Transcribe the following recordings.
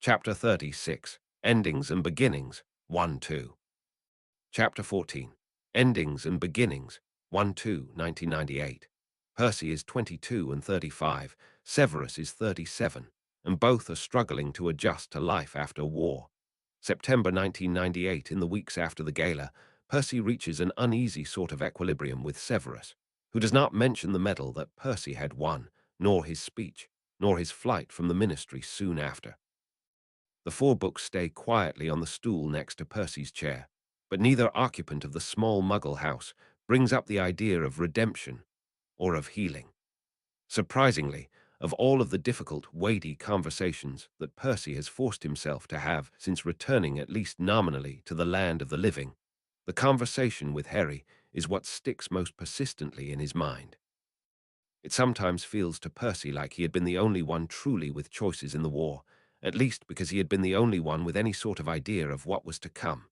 Chapter 36, Endings and Beginnings, 1-2. Chapter 14, Endings and Beginnings, 1-2, 1998. Percy is 22 and 35, Severus is 37, and both are struggling to adjust to life after war. September 1998, in the weeks after the gala, Percy reaches an uneasy sort of equilibrium with Severus, who does not mention the medal that Percy had won, nor his speech, nor his flight from the ministry soon after. The four books stay quietly on the stool next to Percy's chair, but neither occupant of the small Muggle house brings up the idea of redemption or of healing. Surprisingly, of all of the difficult, weighty conversations that Percy has forced himself to have since returning at least nominally to the land of the living, the conversation with Harry is what sticks most persistently in his mind. It sometimes feels to Percy like he had been the only one truly with choices in the war, at least because he had been the only one with any sort of idea of what was to come.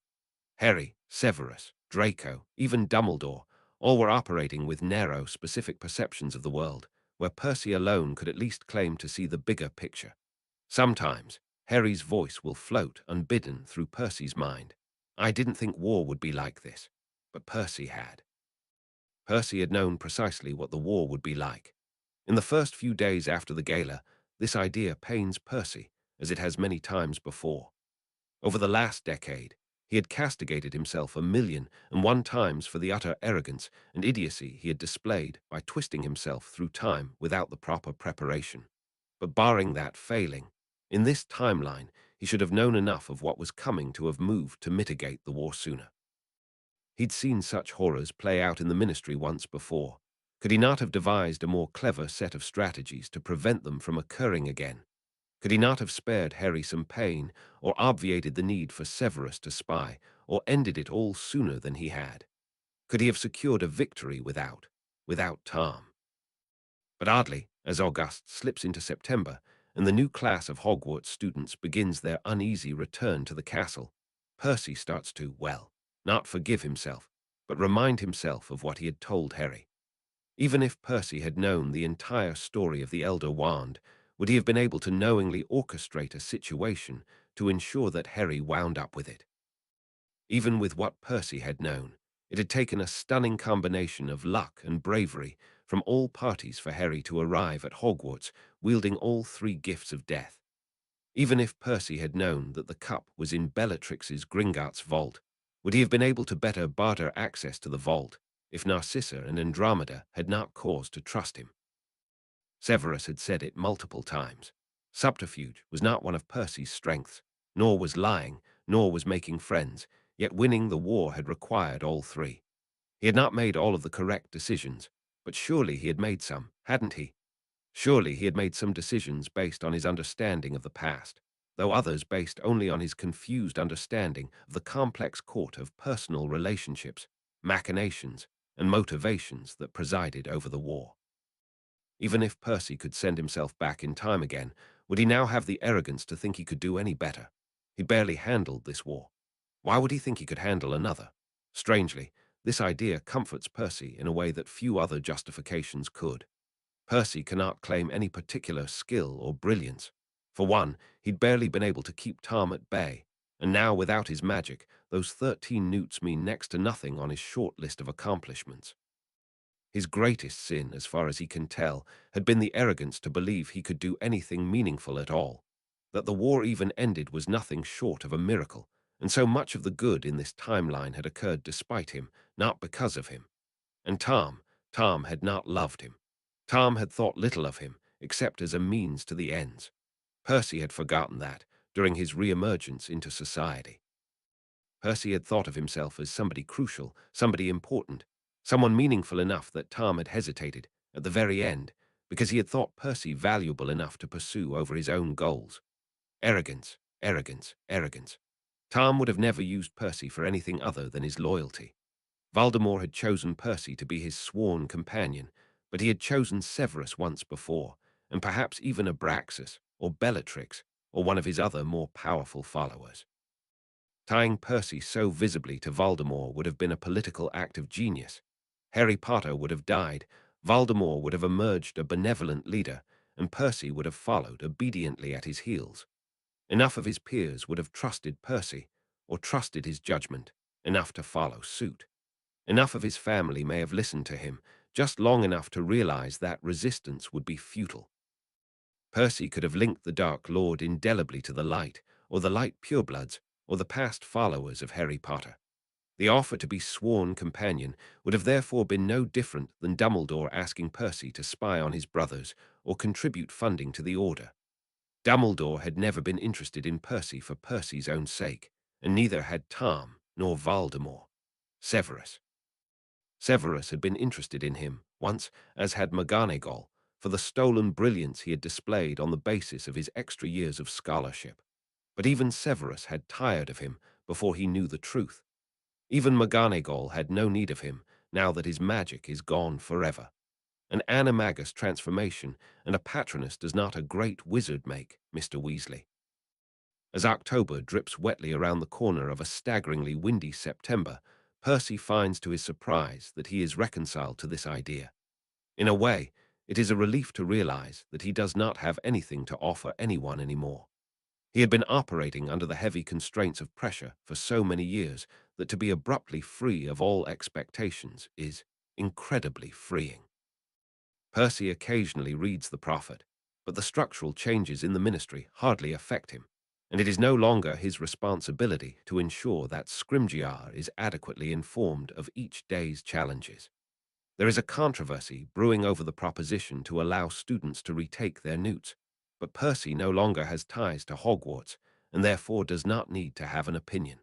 Harry, Severus, Draco, even Dumbledore, all were operating with narrow, specific perceptions of the world, where Percy alone could at least claim to see the bigger picture. Sometimes, Harry's voice will float unbidden through Percy's mind. I didn't think war would be like this, but Percy had. Percy had known precisely what the war would be like. In the first few days after the gala, this idea pains Percy, as it has many times before. Over the last decade, he had castigated himself 1,000,001 times for the utter arrogance and idiocy he had displayed by twisting himself through time without the proper preparation. But barring that failing, in this timeline, he should have known enough of what was coming to have moved to mitigate the war sooner. He'd seen such horrors play out in the ministry once before. Could he not have devised a more clever set of strategies to prevent them from occurring again? Could he not have spared Harry some pain, or obviated the need for Severus to spy, or ended it all sooner than he had? Could he have secured a victory without Tom? But oddly, as August slips into September, and the new class of Hogwarts students begins their uneasy return to the castle, Percy starts to, well, not forgive himself, but remind himself of what he had told Harry. Even if Percy had known the entire story of the Elder Wand, would he have been able to knowingly orchestrate a situation to ensure that Harry wound up with it? Even with what Percy had known, it had taken a stunning combination of luck and bravery from all parties for Harry to arrive at Hogwarts wielding all three gifts of death. Even if Percy had known that the cup was in Bellatrix's Gringotts vault, would he have been able to better barter access to the vault if Narcissa and Andromeda had not cause to trust him? Severus had said it multiple times. Subterfuge was not one of Percy's strengths, nor was lying, nor was making friends, yet winning the war had required all three. He had not made all of the correct decisions, but surely he had made some, hadn't he? Surely he had made some decisions based on his understanding of the past, though others based only on his confused understanding of the complex court of personal relationships, machinations, and motivations that presided over the war. Even if Percy could send himself back in time again, would he now have the arrogance to think he could do any better? He'd barely handled this war. Why would he think he could handle another? Strangely, this idea comforts Percy in a way that few other justifications could. Percy cannot claim any particular skill or brilliance. For one, he'd barely been able to keep Tom at bay, and now without his magic, those 13 newts mean next to nothing on his short list of accomplishments. His greatest sin, as far as he can tell, had been the arrogance to believe he could do anything meaningful at all. That the war even ended was nothing short of a miracle, and so much of the good in this timeline had occurred despite him, not because of him. And Tom had not loved him. Tom had thought little of him, except as a means to the ends. Percy had forgotten that during his re-emergence into society. Percy had thought of himself as somebody crucial, somebody important, someone meaningful enough that Tom had hesitated, at the very end, because he had thought Percy valuable enough to pursue over his own goals. Arrogance, arrogance, arrogance. Tom would have never used Percy for anything other than his loyalty. Voldemort had chosen Percy to be his sworn companion, but he had chosen Severus once before, and perhaps even Abraxas, or Bellatrix, or one of his other more powerful followers. Tying Percy so visibly to Voldemort would have been a political act of genius. Harry Potter would have died, Voldemort would have emerged a benevolent leader, and Percy would have followed obediently at his heels. Enough of his peers would have trusted Percy, or trusted his judgment, enough to follow suit. Enough of his family may have listened to him, just long enough to realize that resistance would be futile. Percy could have linked the Dark Lord indelibly to the light, or the light purebloods, or the past followers of Harry Potter. The offer to be sworn companion would have therefore been no different than Dumbledore asking Percy to spy on his brothers or contribute funding to the Order. Dumbledore had never been interested in Percy for Percy's own sake, and neither had Tom nor Voldemort. Severus. Severus had been interested in him, once, as had McGonagall, for the stolen brilliance he had displayed on the basis of his extra years of scholarship. But even Severus had tired of him before he knew the truth. Even McGonagall had no need of him, now that his magic is gone forever. An animagus transformation and a patronus does not a great wizard make, Mr. Weasley. As October drips wetly around the corner of a staggeringly windy September, Percy finds to his surprise that he is reconciled to this idea. In a way, it is a relief to realize that he does not have anything to offer anyone anymore. He had been operating under the heavy constraints of pressure for so many years that to be abruptly free of all expectations is incredibly freeing. Percy occasionally reads the Prophet, but the structural changes in the ministry hardly affect him, and it is no longer his responsibility to ensure that Scrimgeour is adequately informed of each day's challenges. There is a controversy brewing over the proposition to allow students to retake their newts, but Percy no longer has ties to Hogwarts, and therefore does not need to have an opinion.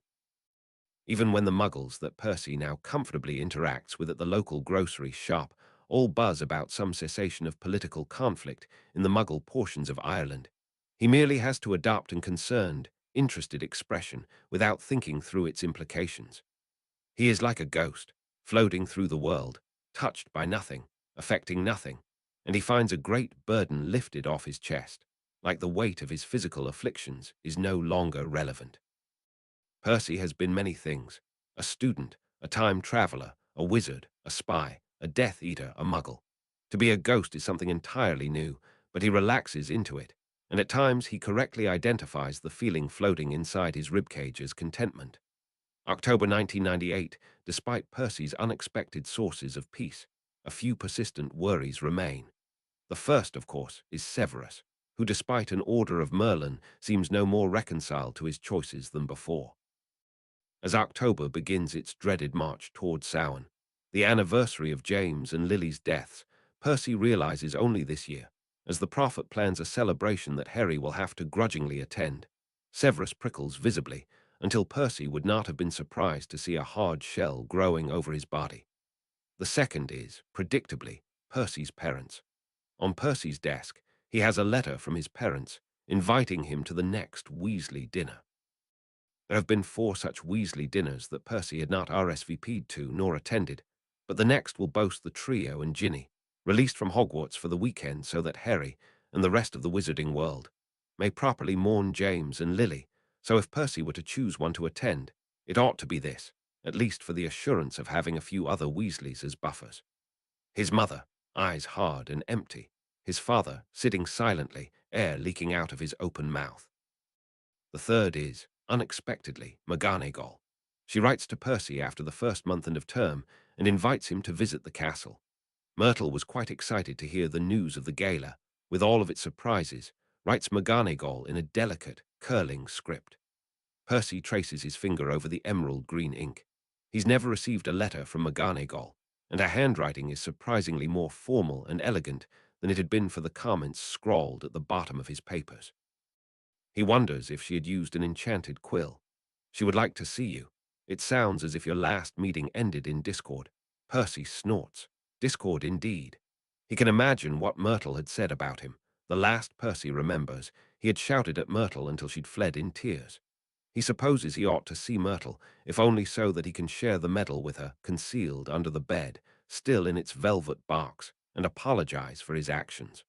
Even when the muggles that Percy now comfortably interacts with at the local grocery shop all buzz about some cessation of political conflict in the muggle portions of Ireland, he merely has to adopt an concerned, interested expression without thinking through its implications. He is like a ghost, floating through the world, touched by nothing, affecting nothing, and he finds a great burden lifted off his chest, like the weight of his physical afflictions is no longer relevant. Percy has been many things: a student, a time traveler, a wizard, a spy, a Death Eater, a muggle. To be a ghost is something entirely new, but he relaxes into it, and at times he correctly identifies the feeling floating inside his ribcage as contentment. October 1998, despite Percy's unexpected sources of peace, a few persistent worries remain. The first, of course, is Severus, who despite an order of Merlin seems no more reconciled to his choices than before. As October begins its dreaded march toward Samhain, the anniversary of James and Lily's deaths, Percy realizes only this year, as the Prophet plans a celebration that Harry will have to grudgingly attend. Severus prickles visibly, until Percy would not have been surprised to see a hard shell growing over his body. The second is, predictably, Percy's parents. On Percy's desk, he has a letter from his parents inviting him to the next Weasley dinner. There have been 4 such Weasley dinners that Percy had not RSVP'd to nor attended, but the next will boast the trio and Ginny, released from Hogwarts for the weekend so that Harry and the rest of the wizarding world may properly mourn James and Lily. So if Percy were to choose one to attend, it ought to be this, at least for the assurance of having a few other Weasleys as buffers. His mother, eyes hard and empty. His father, sitting silently, air leaking out of his open mouth. The third is, unexpectedly, McGonagall. She writes to Percy after the first month end of term and invites him to visit the castle. Myrtle was quite excited to hear the news of the gala, with all of its surprises, writes McGonagall in a delicate, curling script. Percy traces his finger over the emerald green ink. He's never received a letter from McGonagall, and her handwriting is surprisingly more formal and elegant than it had been for the comments scrawled at the bottom of his papers. He wonders if she had used an enchanted quill. She would like to see you. It sounds as if your last meeting ended in discord. Percy snorts. Discord indeed. He can imagine what Myrtle had said about him. The last Percy remembers, he had shouted at Myrtle until she'd fled in tears. He supposes he ought to see Myrtle, if only so that he can share the medal with her, concealed under the bed, still in its velvet box, and apologize for his actions.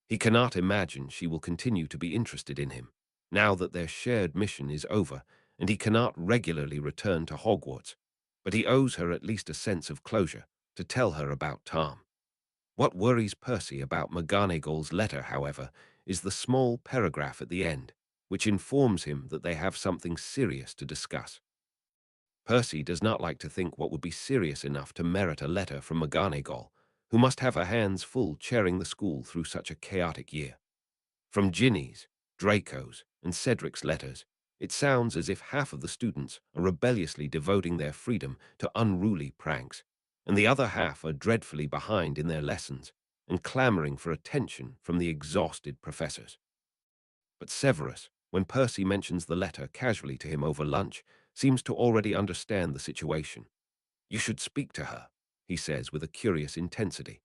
He cannot imagine she will continue to be interested in him, now that their shared mission is over, and he cannot regularly return to Hogwarts, but he owes her at least a sense of closure to tell her about Tom. What worries Percy about McGonagall's letter, however, is the small paragraph at the end, which informs him that they have something serious to discuss. Percy does not like to think what would be serious enough to merit a letter from McGonagall, who must have her hands full chairing the school through such a chaotic year. From Ginny's, Draco's, and Cedric's letters, it sounds as if half of the students are rebelliously devoting their freedom to unruly pranks, and the other half are dreadfully behind in their lessons and clamoring for attention from the exhausted professors. But Severus, when Percy mentions the letter casually to him over lunch, seems to already understand the situation. "You should speak to her," he says with a curious intensity.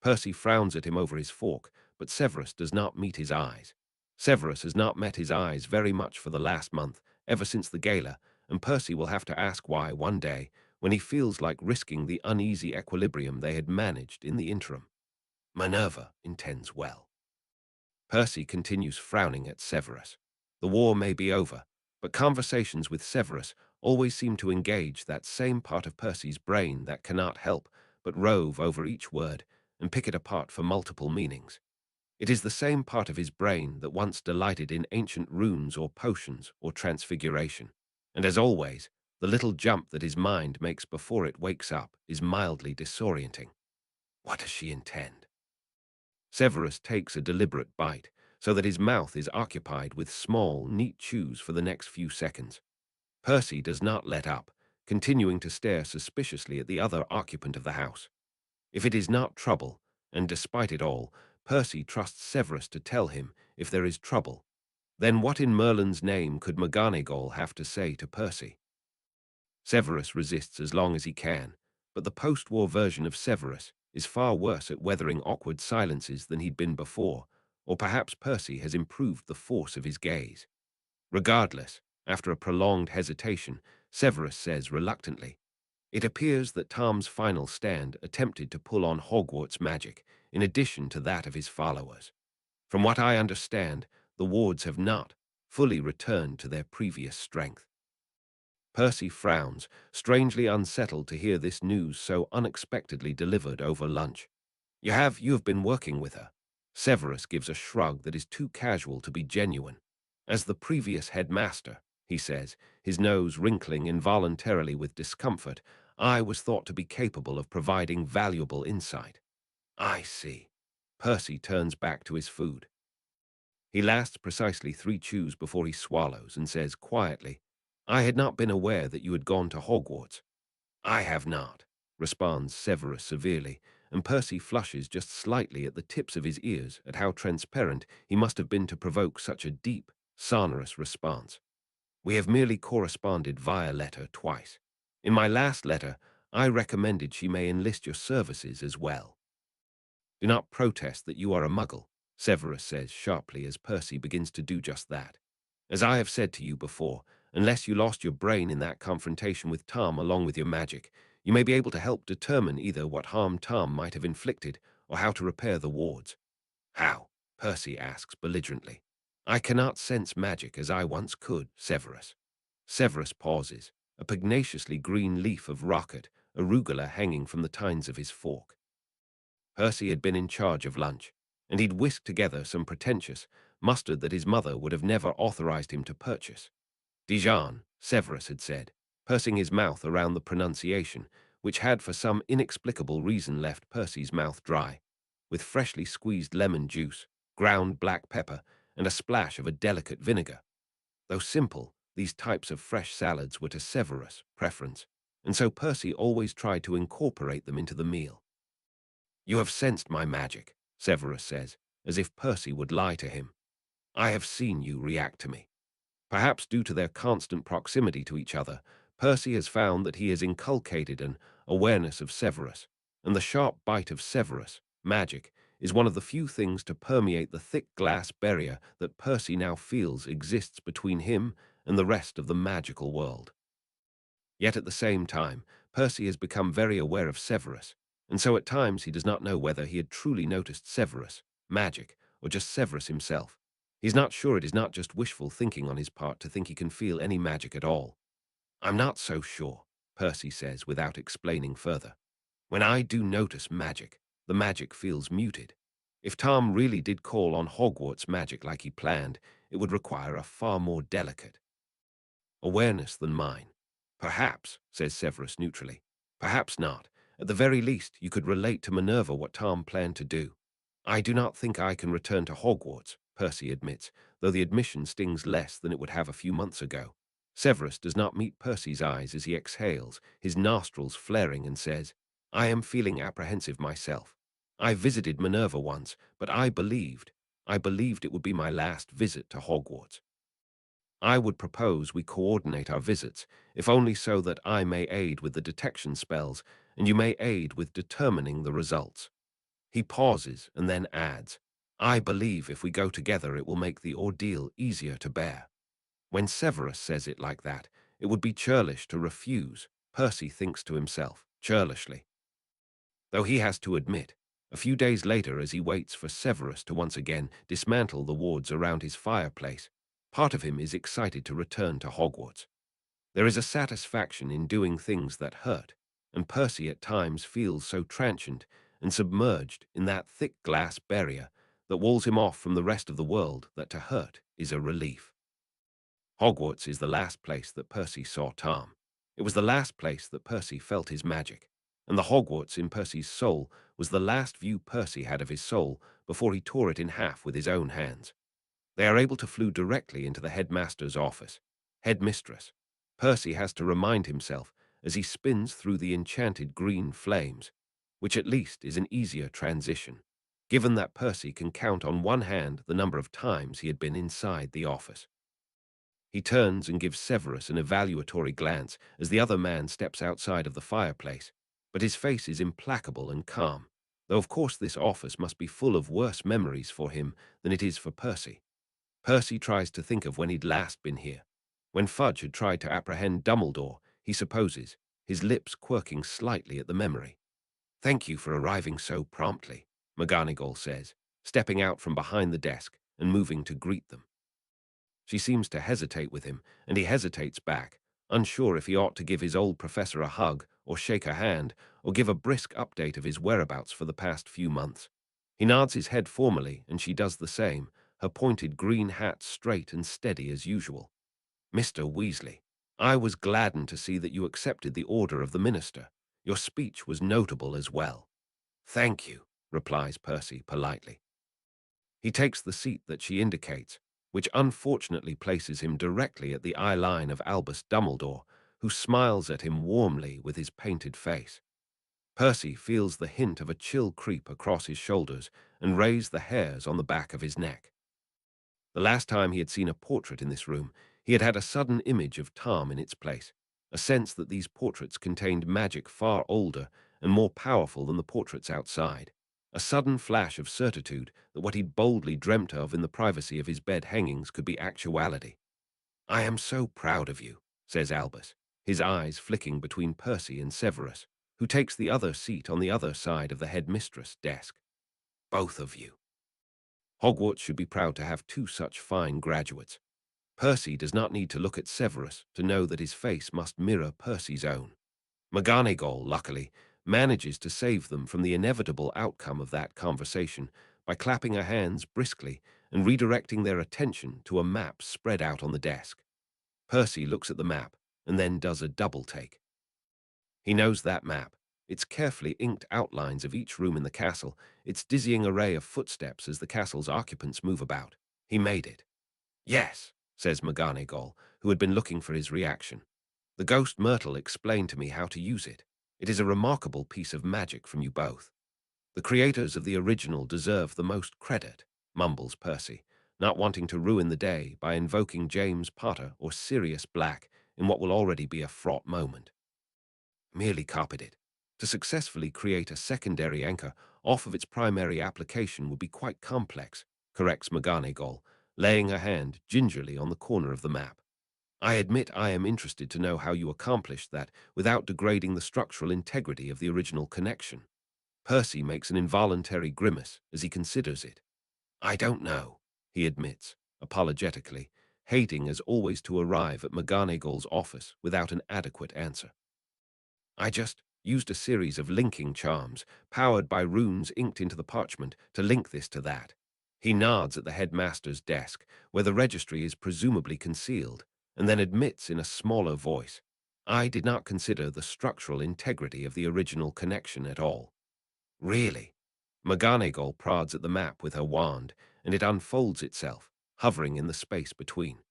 Percy frowns at him over his fork, but Severus does not meet his eyes. Severus has not met his eyes very much for the last month, ever since the gala, and Percy will have to ask why one day, when he feels like risking the uneasy equilibrium they had managed in the interim. Minerva intends well. Percy continues frowning at Severus. The war may be over, but conversations with Severus always seem to engage that same part of Percy's brain that cannot help but rove over each word and pick it apart for multiple meanings. It is the same part of his brain that once delighted in ancient runes or potions or transfiguration. And as always, the little jump that his mind makes before it wakes up is mildly disorienting. What does she intend? Severus takes a deliberate bite, so that his mouth is occupied with small, neat chews for the next few seconds. Percy does not let up, continuing to stare suspiciously at the other occupant of the house. If it is not trouble, and despite it all, Percy trusts Severus to tell him if there is trouble, then what in Merlin's name could McGonagall have to say to Percy? Severus resists as long as he can, but the post-war version of Severus is far worse at weathering awkward silences than he'd been before, or perhaps Percy has improved the force of his gaze. Regardless, after a prolonged hesitation, Severus says reluctantly, "It appears that Tom's final stand attempted to pull on Hogwarts magic, in addition to that of his followers. From what I understand, the wards have not fully returned to their previous strength." Percy frowns, strangely unsettled to hear this news so unexpectedly delivered over lunch. You have been working with her." Severus gives a shrug that is too casual to be genuine. "As the previous headmaster," he says, his nose wrinkling involuntarily with discomfort, "I was thought to be capable of providing valuable insight." "I see." Percy turns back to his food. He lasts precisely 3 chews before he swallows and says quietly, "I had not been aware that you had gone to Hogwarts." "I have not," responds Severus severely, and Percy flushes just slightly at the tips of his ears at how transparent he must have been to provoke such a deep, sonorous response. "We have merely corresponded via letter twice. In my last letter, I recommended she may enlist your services as well." "Do not protest that you are a muggle," Severus says sharply as Percy begins to do just that. "As I have said to you before, unless you lost your brain in that confrontation with Tom along with your magic, you may be able to help determine either what harm Tom might have inflicted or how to repair the wards." "How?" Percy asks belligerently. "I cannot sense magic as I once could, Severus." Severus pauses, a pugnaciously green leaf of rocket, arugula hanging from the tines of his fork. Percy had been in charge of lunch, and he'd whisked together some pretentious mustard that his mother would have never authorized him to purchase. "Dijon," Severus had said, pursing his mouth around the pronunciation, which had for some inexplicable reason left Percy's mouth dry, "with freshly squeezed lemon juice, ground black pepper, and a splash of a delicate vinegar." Though simple, these types of fresh salads were to Severus' preference, and so Percy always tried to incorporate them into the meal. "You have sensed my magic," Severus says, as if Percy would lie to him. "I have seen you react to me." Perhaps due to their constant proximity to each other, Percy has found that he has inculcated an awareness of Severus, and the sharp bite of Severus, magic, is one of the few things to permeate the thick glass barrier that Percy now feels exists between him and the rest of the magical world. Yet at the same time, Percy has become very aware of Severus, and so at times he does not know whether he had truly noticed Severus, magic, or just Severus himself. He's not sure it is not just wishful thinking on his part to think he can feel any magic at all. "I'm not so sure," Percy says without explaining further. "When I do notice magic, the magic feels muted. If Tom really did call on Hogwarts magic like he planned, it would require a far more delicate awareness than mine. Perhaps, says Severus neutrally. Perhaps not. At the very least, you could relate to Minerva what Tom planned to do. I do not think I can return to Hogwarts, Percy admits, though the admission stings less than it would have a few months ago. Severus does not meet Percy's eyes as he exhales, his nostrils flaring, and says, I am feeling apprehensive myself. I visited Minerva once, but I believed it would be my last visit to Hogwarts. I would propose we coordinate our visits, if only so that I may aid with the detection spells, and you may aid with determining the results. He pauses and then adds, I believe if we go together it will make the ordeal easier to bear. When Severus says it like that, it would be churlish to refuse, Percy thinks to himself, churlishly. Though he has to admit, a few days later as he waits for Severus to once again dismantle the wards around his fireplace, part of him is excited to return to Hogwarts. There is a satisfaction in doing things that hurt, and Percy at times feels so transient and submerged in that thick glass barrier that walls him off from the rest of the world that to hurt is a relief. Hogwarts is the last place that Percy saw Tom. It was the last place that Percy felt his magic, and the Hogwarts in Percy's soul was the last view Percy had of his soul before he tore it in half with his own hands. They are able to flew directly into the headmaster's office. Headmistress. Percy has to remind himself as he spins through the enchanted green flames, which at least is an easier transition, given that Percy can count on one hand the number of times he had been inside the office. He turns and gives Severus an evaluatory glance as the other man steps outside of the fireplace, but his face is implacable and calm, though of course this office must be full of worse memories for him than it is for Percy. Percy tries to think of when he'd last been here, when Fudge had tried to apprehend Dumbledore, he supposes, his lips quirking slightly at the memory. Thank you for arriving so promptly, McGonagall says, stepping out from behind the desk and moving to greet them. She seems to hesitate with him, and he hesitates back, unsure if he ought to give his old professor a hug or shake her hand or give a brisk update of his whereabouts for the past few months. He nods his head formally, and she does the same, her pointed green hat straight and steady as usual. Mr. Weasley, I was gladdened to see that you accepted the order of the minister. Your speech was notable as well. Thank you, replies Percy politely. He takes the seat that she indicates, which unfortunately places him directly at the eye line of Albus Dumbledore, who smiles at him warmly with his painted face. Percy feels the hint of a chill creep across his shoulders and raise the hairs on the back of his neck. The last time he had seen a portrait in this room, he had had a sudden image of Tom in its place, a sense that these portraits contained magic far older and more powerful than the portraits outside, a sudden flash of certitude that what he'd boldly dreamt of in the privacy of his bed hangings could be actuality. I am so proud of you, says Albus, his eyes flicking between Percy and Severus, who takes the other seat on the other side of the headmistress' desk. Both of you. Hogwarts should be proud to have two such fine graduates. Percy does not need to look at Severus to know that his face must mirror Percy's own. McGonagall, luckily, manages to save them from the inevitable outcome of that conversation by clapping her hands briskly and redirecting their attention to a map spread out on the desk. Percy looks at the map and then does a double take. He knows that map, its carefully inked outlines of each room in the castle, its dizzying array of footsteps as the castle's occupants move about. He made it. Yes, says McGonagall, who had been looking for his reaction. The ghost Myrtle explained to me how to use it. It is a remarkable piece of magic from you both. The creators of the original deserve the most credit, mumbles Percy, not wanting to ruin the day by invoking James Potter or Sirius Black in what will already be a fraught moment. Merely copied it. To successfully create a secondary anchor off of its primary application would be quite complex, corrects McGonagall, laying her hand gingerly on the corner of the map. I admit I am interested to know how you accomplished that without degrading the structural integrity of the original connection. Percy makes an involuntary grimace as he considers it. I don't know, he admits, apologetically, hating as always to arrive at McGonagall's office without an adequate answer. I just used a series of linking charms, powered by runes inked into the parchment, to link this to that. He nods at the headmaster's desk, where the registry is presumably concealed, and then admits in a smaller voice, "I did not consider the structural integrity of the original connection at all." Really? McGonagall prods at the map with her wand, and it unfolds itself, hovering in the space between.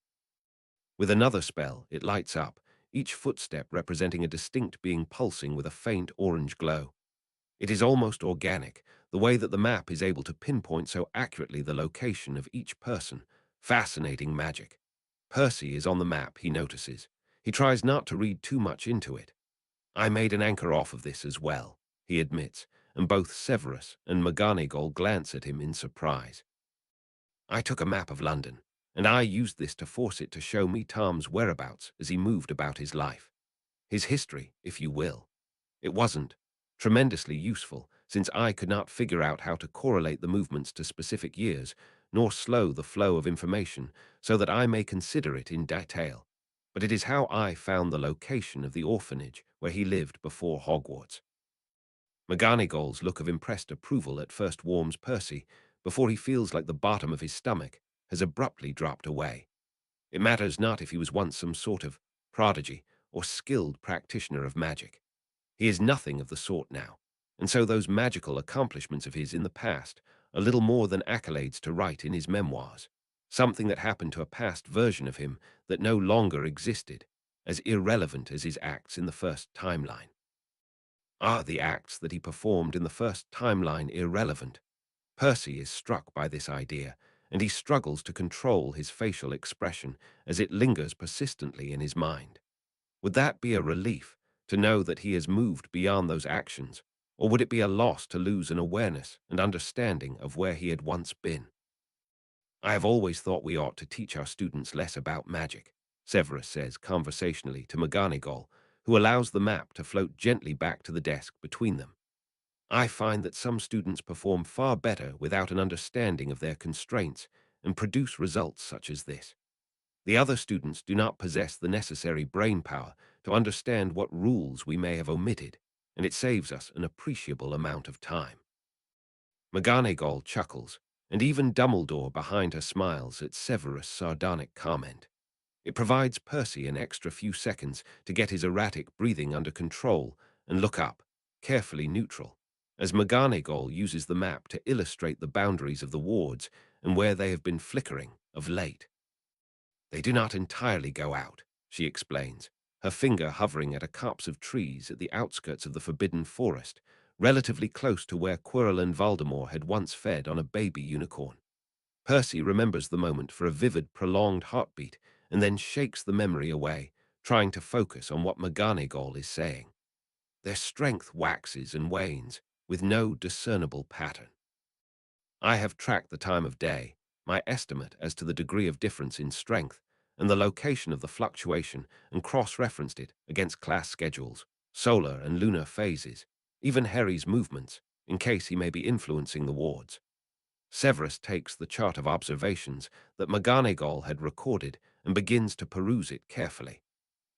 With another spell, it lights up, each footstep representing a distinct being pulsing with a faint orange glow. It is almost organic, the way that the map is able to pinpoint so accurately the location of each person. Fascinating magic. Percy is on the map, he notices. He tries not to read too much into it. "I made an anchor off of this as well," he admits, and both Severus and McGonagall glance at him in surprise. "I took a map of London, and I used this to force it to show me Tom's whereabouts as he moved about his life. His history, if you will. It wasn't tremendously useful, since I could not figure out how to correlate the movements to specific years, nor slow the flow of information so that I may consider it in detail. But it is how I found the location of the orphanage where he lived before Hogwarts." McGonagall's look of impressed approval at first warms Percy, before he feels like the bottom of his stomach has abruptly dropped away. It matters not if he was once some sort of prodigy or skilled practitioner of magic. He is nothing of the sort now, and so those magical accomplishments of his in the past are little more than accolades to write in his memoirs, something that happened to a past version of him that no longer existed, as irrelevant as his acts in the first timeline. Are the acts that he performed in the first timeline irrelevant? Percy is struck by this idea, and he struggles to control his facial expression as it lingers persistently in his mind. Would that be a relief, to know that he has moved beyond those actions, or would it be a loss to lose an awareness and understanding of where he had once been? "I have always thought we ought to teach our students less about magic," Severus says conversationally to McGonagall, who allows the map to float gently back to the desk between them. "I find that some students perform far better without an understanding of their constraints and produce results such as this. The other students do not possess the necessary brain power to understand what rules we may have omitted, and it saves us an appreciable amount of time." McGonagall chuckles, and even Dumbledore behind her smiles at Severus' sardonic comment. It provides Percy an extra few seconds to get his erratic breathing under control and look up, carefully neutral, as McGonagall uses the map to illustrate the boundaries of the wards and where they have been flickering of late. "They do not entirely go out," she explains, her finger hovering at a copse of trees at the outskirts of the Forbidden Forest, relatively close to where Quirrell and Voldemort had once fed on a baby unicorn. Percy remembers the moment for a vivid, prolonged heartbeat and then shakes the memory away, trying to focus on what McGonagall is saying. "Their strength waxes and wanes, with no discernible pattern. I have tracked the time of day, my estimate as to the degree of difference in strength, and the location of the fluctuation, and cross-referenced it against class schedules, solar and lunar phases, even Harry's movements, in case he may be influencing the wards." Severus takes the chart of observations that McGonagall had recorded and begins to peruse it carefully.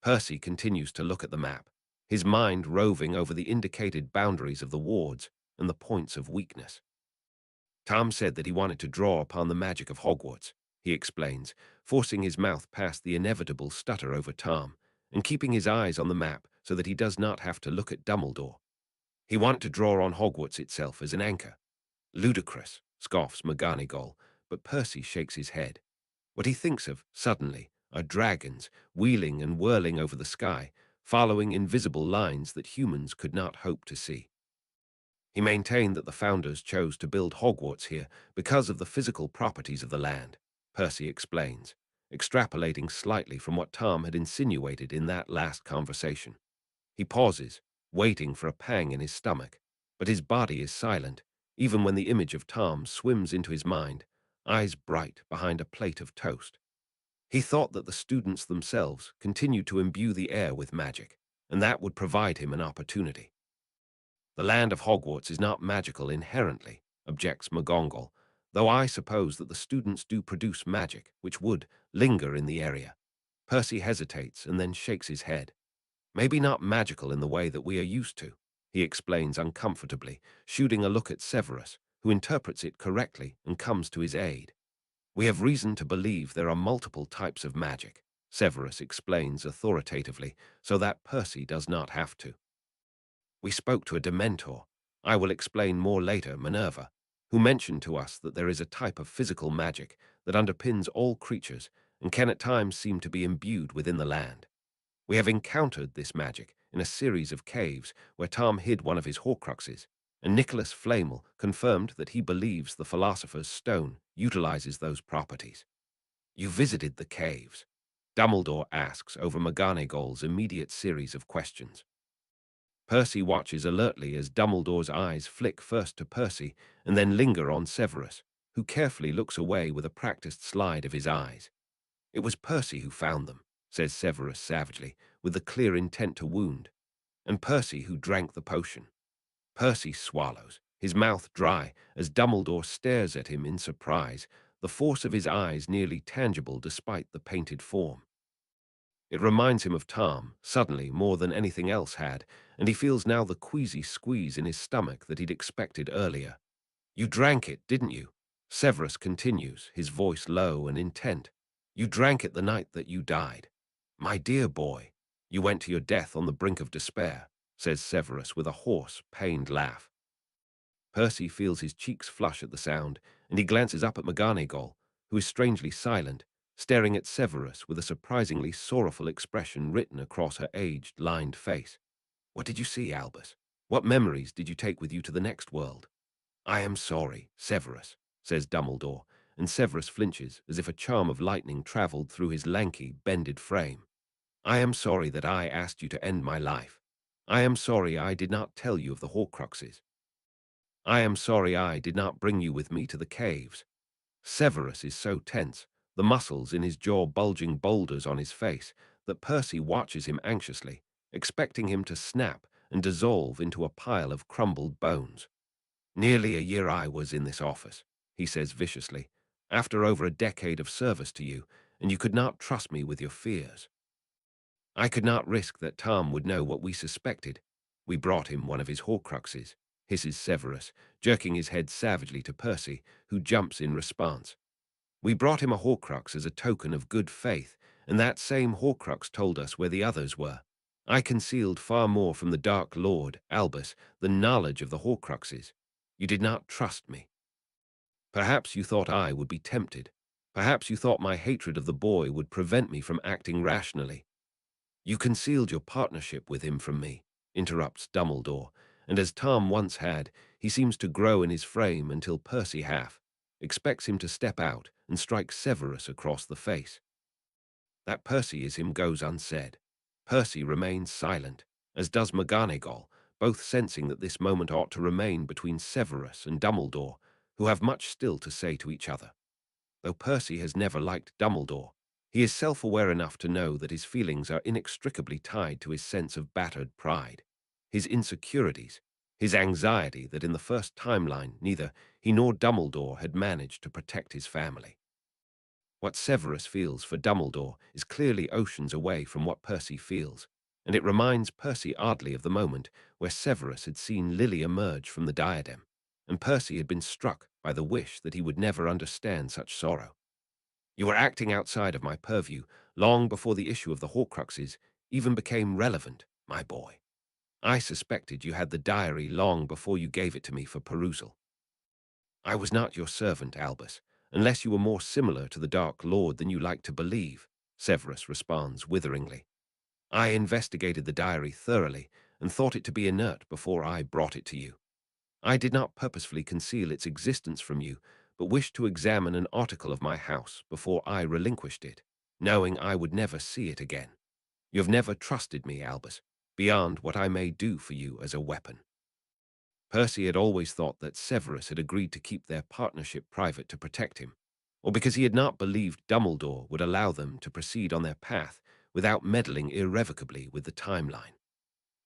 Percy continues to look at the map, his mind roving over the indicated boundaries of the wards and the points of weakness. "Tom said that he wanted to draw upon the magic of Hogwarts," he explains, forcing his mouth past the inevitable stutter over Tom, and keeping his eyes on the map so that he does not have to look at Dumbledore. "He wanted to draw on Hogwarts itself as an anchor." "Ludicrous," scoffs McGonagall, but Percy shakes his head. What he thinks of, suddenly, are dragons wheeling and whirling over the sky, following invisible lines that humans could not hope to see. He maintained that the founders chose to build Hogwarts here because of the physical properties of the land, Percy explains, extrapolating slightly from what Tom had insinuated in that last conversation. He pauses, waiting for a pang in his stomach, but his body is silent, even when the image of Tom swims into his mind, eyes bright behind a plate of toast. He thought that the students themselves continued to imbue the air with magic, and that would provide him an opportunity. "The land of Hogwarts is not magical inherently," objects McGonagall, "though I suppose that the students do produce magic, which would linger in the area." Percy hesitates and then shakes his head. "Maybe not magical in the way that we are used to," he explains uncomfortably, shooting a look at Severus, who interprets it correctly and comes to his aid. We have reason to believe there are multiple types of magic, Severus explains authoritatively, so that Percy does not have to. We spoke to a Dementor, I will explain more later, Minerva, who mentioned to us that there is a type of physical magic that underpins all creatures and can at times seem to be imbued within the land. We have encountered this magic in a series of caves where Tom hid one of his Horcruxes, and Nicholas Flamel confirmed that he believes the Philosopher's Stone utilizes those properties. You visited the caves? Dumbledore asks over McGonagall's immediate series of questions. Percy watches alertly as Dumbledore's eyes flick first to Percy and then linger on Severus, who carefully looks away with a practiced slide of his eyes. It was Percy who found them, says Severus savagely, with the clear intent to wound, and Percy who drank the potion. Percy swallows, his mouth dry, as Dumbledore stares at him in surprise, the force of his eyes nearly tangible despite the painted form. It reminds him of Tom, suddenly, more than anything else had, and he feels now the queasy squeeze in his stomach that he'd expected earlier. You drank it, didn't you? Severus continues, his voice low and intent. You drank it the night that you died. My dear boy, you went to your death on the brink of despair, says Severus with a hoarse, pained laugh. Percy feels his cheeks flush at the sound, and he glances up at McGonagall, who is strangely silent, staring at Severus with a surprisingly sorrowful expression written across her aged, lined face. What did you see, Albus? What memories did you take with you to the next world? I am sorry, Severus, says Dumbledore, and Severus flinches as if a charm of lightning travelled through his lanky, bended frame. I am sorry that I asked you to end my life. I am sorry I did not tell you of the Horcruxes. I am sorry I did not bring you with me to the caves. Severus is so tense, the muscles in his jaw bulging boulders on his face, that Percy watches him anxiously, expecting him to snap and dissolve into a pile of crumbled bones. Nearly a year I was in this office, he says viciously, after over a decade of service to you, and you could not trust me with your fears. I could not risk that Tom would know what we suspected. We brought him one of his Horcruxes, hisses Severus, jerking his head savagely to Percy, who jumps in response. We brought him a Horcrux as a token of good faith, and that same Horcrux told us where the others were. I concealed far more from the Dark Lord, Albus, than knowledge of the Horcruxes. You did not trust me. Perhaps you thought I would be tempted. Perhaps you thought my hatred of the boy would prevent me from acting rationally. You concealed your partnership with him from me, interrupts Dumbledore, and as Tom once had, he seems to grow in his frame until Percy expects him to step out and strike Severus across the face. That Percy is him goes unsaid. Percy remains silent, as does McGonagall, both sensing that this moment ought to remain between Severus and Dumbledore, who have much still to say to each other. Though Percy has never liked Dumbledore, he is self-aware enough to know that his feelings are inextricably tied to his sense of battered pride, his insecurities, his anxiety that in the first timeline neither he nor Dumbledore had managed to protect his family. What Severus feels for Dumbledore is clearly oceans away from what Percy feels, and it reminds Percy oddly of the moment where Severus had seen Lily emerge from the diadem, and Percy had been struck by the wish that he would never understand such sorrow. You were acting outside of my purview long before the issue of the Horcruxes even became relevant, my boy. I suspected you had the diary long before you gave it to me for perusal. I was not your servant, Albus, unless you were more similar to the Dark Lord than you like to believe, Severus responds witheringly. I investigated the diary thoroughly and thought it to be inert before I brought it to you. I did not purposefully conceal its existence from you, but wished to examine an article of my house before I relinquished it, knowing I would never see it again. You have never trusted me, Albus, beyond what I may do for you as a weapon. Percy had always thought that Severus had agreed to keep their partnership private to protect him, or because he had not believed Dumbledore would allow them to proceed on their path without meddling irrevocably with the timeline.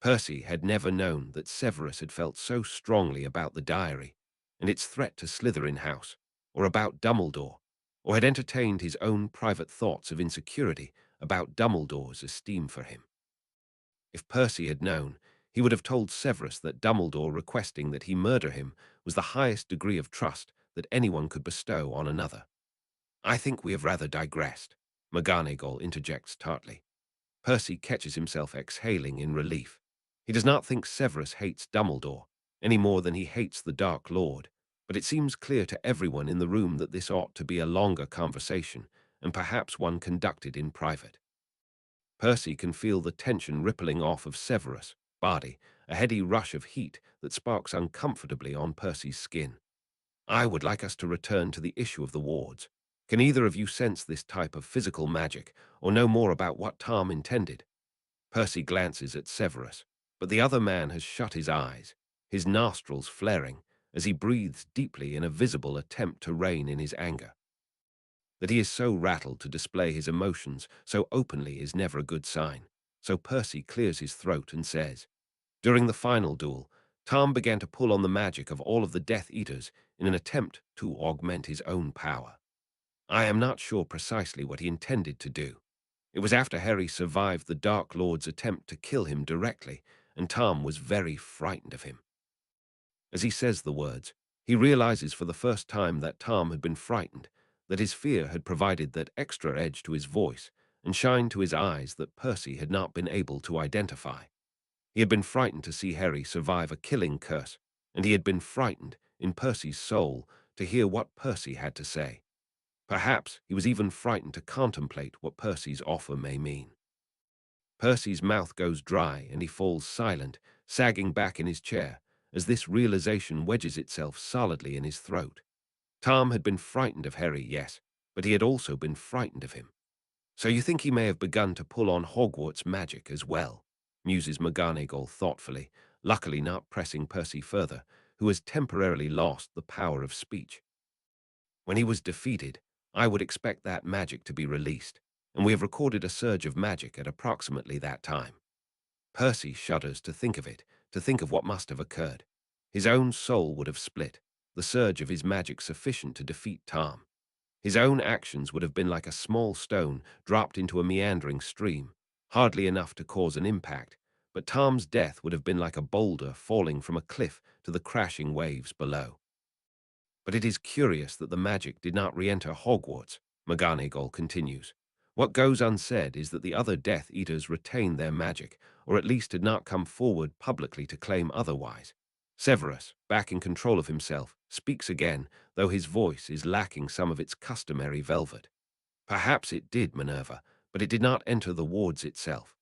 Percy had never known that Severus had felt so strongly about the diary and its threat to Slytherin House, or about Dumbledore, or had entertained his own private thoughts of insecurity about Dumbledore's esteem for him. If Percy had known, He would have told Severus that Dumbledore requesting that he murder him was the highest degree of trust that anyone could bestow on another. "I think we have rather digressed," McGonagall interjects tartly. Percy catches himself exhaling in relief. He does not think Severus hates Dumbledore, any more than he hates the Dark Lord, but it seems clear to everyone in the room that this ought to be a longer conversation, and perhaps one conducted in private. Percy can feel the tension rippling off of Severus' body, a heady rush of heat that sparks uncomfortably on Percy's skin. "I would like us to return to the issue of the wards. Can either of you sense this type of physical magic, or know more about what Tom intended?" Percy glances at Severus, but the other man has shut his eyes, his nostrils flaring, as he breathes deeply in a visible attempt to rein in his anger. That he is so rattled to display his emotions so openly is never a good sign, so Percy clears his throat and says, "During the final duel, Tom began to pull on the magic of all of the Death Eaters in an attempt to augment his own power. I am not sure precisely what he intended to do. It was after Harry survived the Dark Lord's attempt to kill him directly, and Tom was very frightened of him." As he says the words, he realizes for the first time that Tom had been frightened, that his fear had provided that extra edge to his voice and shine to his eyes that Percy had not been able to identify. He had been frightened to see Harry survive a killing curse, and he had been frightened, in Percy's soul, to hear what Percy had to say. Perhaps he was even frightened to contemplate what Percy's offer may mean. Percy's mouth goes dry and he falls silent, sagging back in his chair, as this realization wedges itself solidly in his throat. Tom had been frightened of Harry, yes, but he had also been frightened of him. "So you think he may have begun to pull on Hogwarts magic as well?" muses McGonagall thoughtfully, luckily not pressing Percy further, who has temporarily lost the power of speech. "When he was defeated, I would expect that magic to be released, and we have recorded a surge of magic at approximately that time." Percy shudders to think of it, to think of what must have occurred. His own soul would have split, the surge of his magic sufficient to defeat Tom. His own actions would have been like a small stone dropped into a meandering stream, hardly enough to cause an impact, but Tom's death would have been like a boulder falling from a cliff to the crashing waves below. "But it is curious that the magic did not re-enter Hogwarts," McGonagall continues. "What goes unsaid is that the other Death Eaters retained their magic, or at least had not come forward publicly to claim otherwise." Severus, back in control of himself, speaks again, though his voice is lacking some of its customary velvet. "Perhaps it did, Minerva, but it did not enter the wards itself."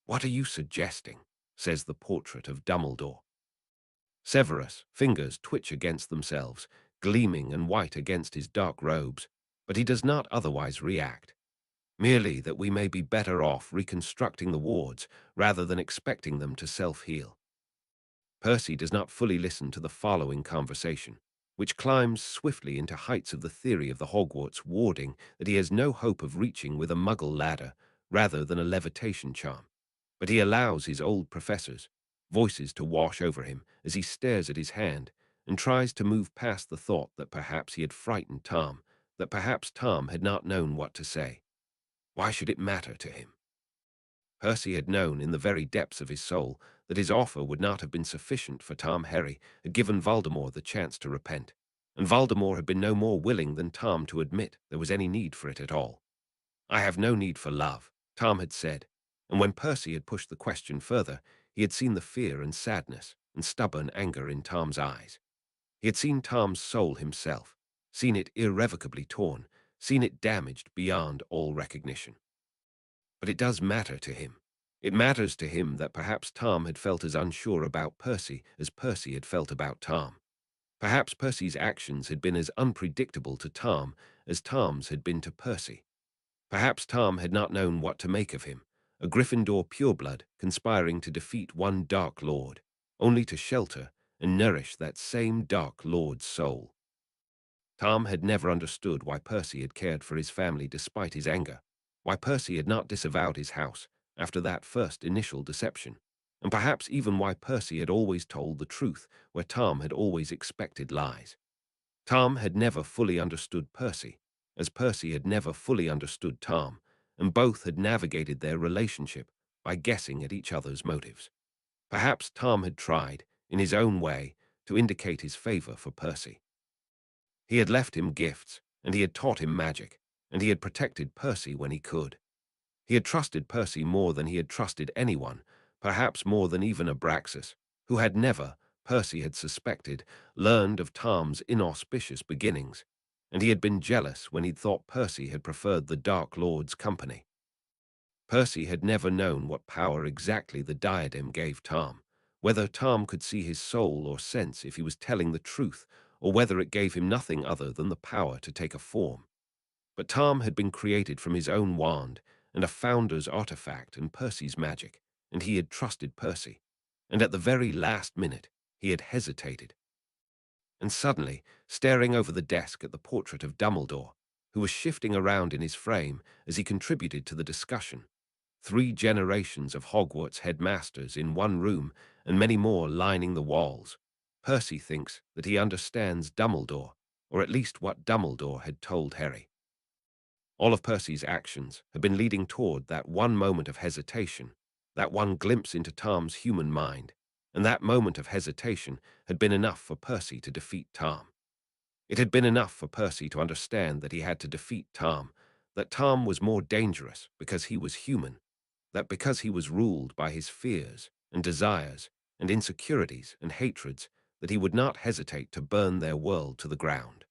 "What are you suggesting?" says the portrait of Dumbledore. Severus' fingers twitch against themselves, gleaming and white against his dark robes, but he does not otherwise react. "Merely that we may be better off reconstructing the wards rather than expecting them to self-heal." Percy does not fully listen to the following conversation, which climbs swiftly into heights of the theory of the Hogwarts warding that he has no hope of reaching with a muggle ladder rather than a levitation charm. But he allows his old professors' voices to wash over him as he stares at his hand and tries to move past the thought that perhaps he had frightened Tom, that perhaps Tom had not known what to say. Why should it matter to him? Percy had known in the very depths of his soul that his offer would not have been sufficient for Tom. Harry had given Voldemort the chance to repent, and Voldemort had been no more willing than Tom to admit there was any need for it at all. "I have no need for love," Tom had said, and when Percy had pushed the question further, he had seen the fear and sadness and stubborn anger in Tom's eyes. He had seen Tom's soul himself, seen it irrevocably torn, seen it damaged beyond all recognition. But it does matter to him. It matters to him that perhaps Tom had felt as unsure about Percy as Percy had felt about Tom. Perhaps Percy's actions had been as unpredictable to Tom as Tom's had been to Percy. Perhaps Tom had not known what to make of him, a Gryffindor pureblood conspiring to defeat one Dark Lord, only to shelter and nourish that same Dark Lord's soul. Tom had never understood why Percy had cared for his family despite his anger, why Percy had not disavowed his house after that first initial deception, and perhaps even why Percy had always told the truth where Tom had always expected lies. Tom had never fully understood Percy, as Percy had never fully understood Tom, and both had navigated their relationship by guessing at each other's motives. Perhaps Tom had tried, in his own way, to indicate his favor for Percy. He had left him gifts, and he had taught him magic, and he had protected Percy when he could. He had trusted Percy more than he had trusted anyone, perhaps more than even Abraxas, who had never, Percy had suspected, learned of Tom's inauspicious beginnings, and he had been jealous when he'd thought Percy had preferred the Dark Lord's company. Percy had never known what power exactly the diadem gave Tom, whether Tom could see his soul or sense if he was telling the truth, or whether it gave him nothing other than the power to take a form. But Tom had been created from his own wand and a founder's artifact and Percy's magic, and he had trusted Percy. And at the very last minute, he had hesitated. And suddenly, staring over the desk at the portrait of Dumbledore, who was shifting around in his frame as he contributed to the discussion, 3 generations of Hogwarts headmasters in one room and many more lining the walls, Percy thinks that he understands Dumbledore, or at least what Dumbledore had told Harry. All of Percy's actions had been leading toward that one moment of hesitation, that one glimpse into Tom's human mind, and that moment of hesitation had been enough for Percy to defeat Tom. It had been enough for Percy to understand that he had to defeat Tom, that Tom was more dangerous because he was human, that because he was ruled by his fears and desires and insecurities and hatreds, that he would not hesitate to burn their world to the ground.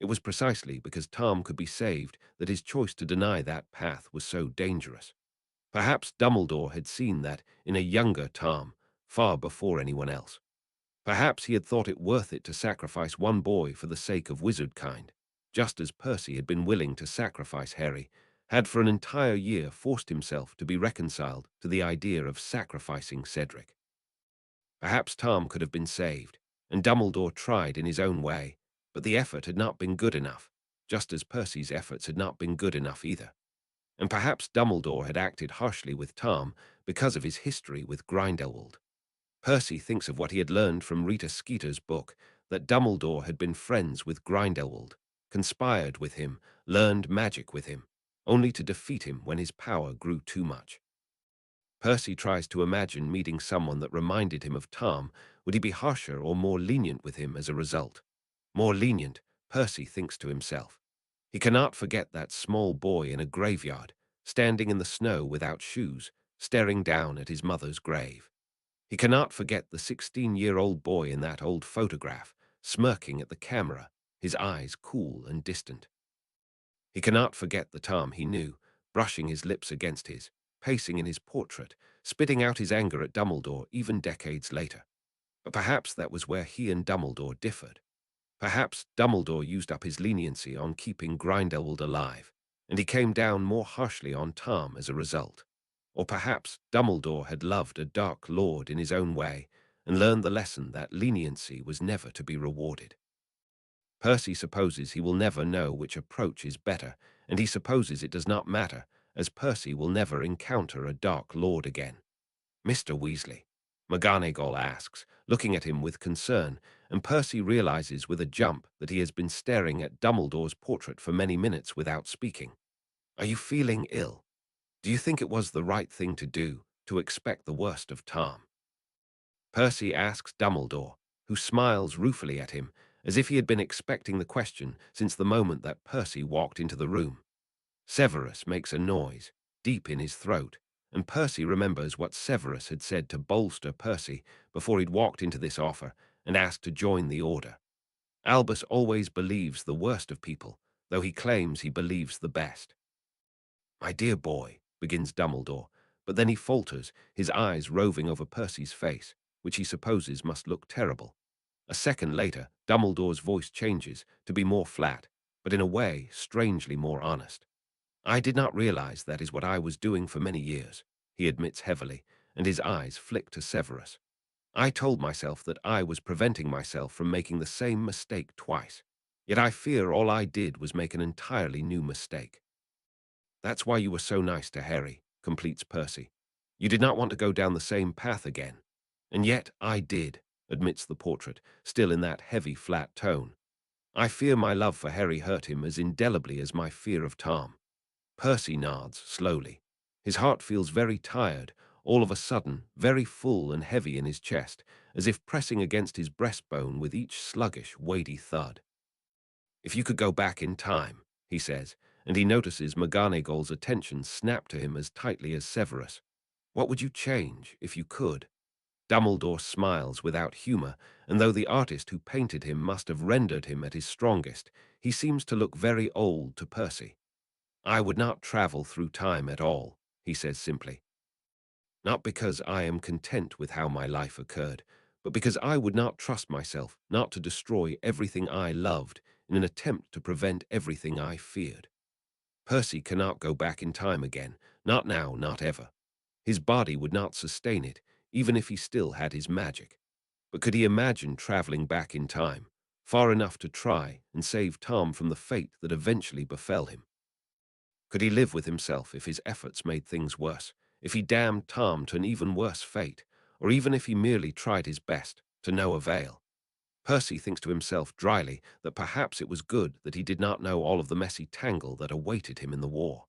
It was precisely because Tom could be saved that his choice to deny that path was so dangerous. Perhaps Dumbledore had seen that in a younger Tom, far before anyone else. Perhaps he had thought it worth it to sacrifice one boy for the sake of wizardkind, just as Percy had been willing to sacrifice Harry, had for an entire year forced himself to be reconciled to the idea of sacrificing Cedric. Perhaps Tom could have been saved, and Dumbledore tried in his own way, but the effort had not been good enough, just as Percy's efforts had not been good enough either. And perhaps Dumbledore had acted harshly with Tom because of his history with Grindelwald. Percy thinks of what he had learned from Rita Skeeter's book, that Dumbledore had been friends with Grindelwald, conspired with him, learned magic with him, only to defeat him when his power grew too much. Percy tries to imagine meeting someone that reminded him of Tom. Would he be harsher or more lenient with him as a result? More lenient, Percy thinks to himself. He cannot forget that small boy in a graveyard, standing in the snow without shoes, staring down at his mother's grave. He cannot forget the 16-year-old boy in that old photograph, smirking at the camera, his eyes cool and distant. He cannot forget the Tom he knew, brushing his lips against his, pacing in his portrait, spitting out his anger at Dumbledore even decades later. But perhaps that was where he and Dumbledore differed. Perhaps Dumbledore used up his leniency on keeping Grindelwald alive, and he came down more harshly on Tom as a result. Or perhaps Dumbledore had loved a Dark Lord in his own way and learned the lesson that leniency was never to be rewarded. Percy supposes he will never know which approach is better, and he supposes it does not matter, as Percy will never encounter a Dark Lord again. Mr. Weasley, McGonagall asks, looking at him with concern, and Percy realizes with a jump that he has been staring at Dumbledore's portrait for many minutes without speaking. Are you feeling ill? Do you think it was the right thing to do, to expect the worst of Tom? Percy asks Dumbledore, who smiles ruefully at him, as if he had been expecting the question since the moment that Percy walked into the room. Severus makes a noise, deep in his throat, and Percy remembers what Severus had said to bolster Percy before he'd walked into this offer and asked to join the order. Albus always believes the worst of people, though he claims he believes the best. "My dear boy," begins Dumbledore, but then he falters, his eyes roving over Percy's face, which he supposes must look terrible. A second later, Dumbledore's voice changes to be more flat, but in a way strangely more honest. "I did not realize that is what I was doing for many years," he admits heavily, and his eyes flick to Severus. "I told myself that I was preventing myself from making the same mistake twice. Yet I fear all I did was make an entirely new mistake." "That's why you were so nice to Harry," completes Percy. "You did not want to go down the same path again. And yet I did," admits the portrait, still in that heavy, flat tone. "I fear my love for Harry hurt him as indelibly as my fear of Tom." Percy nods slowly. His heart feels very tired, all of a sudden very full and heavy in his chest, as if pressing against his breastbone with each sluggish, weighty thud. "If you could go back in time," he says, and he notices McGonagall's attention snap to him as tightly as Severus. "What would you change, if you could?" Dumbledore smiles without humor, and though the artist who painted him must have rendered him at his strongest, he seems to look very old to Percy. "I would not travel through time at all," he says simply. "Not because I am content with how my life occurred, but because I would not trust myself not to destroy everything I loved in an attempt to prevent everything I feared." Percy cannot go back in time again, not now, not ever. His body would not sustain it, even if he still had his magic. But could he imagine traveling back in time, far enough to try and save Tom from the fate that eventually befell him? Could he live with himself if his efforts made things worse, if he damned Tom to an even worse fate, or even if he merely tried his best, to no avail? Percy thinks to himself dryly that perhaps it was good that he did not know all of the messy tangle that awaited him in the war.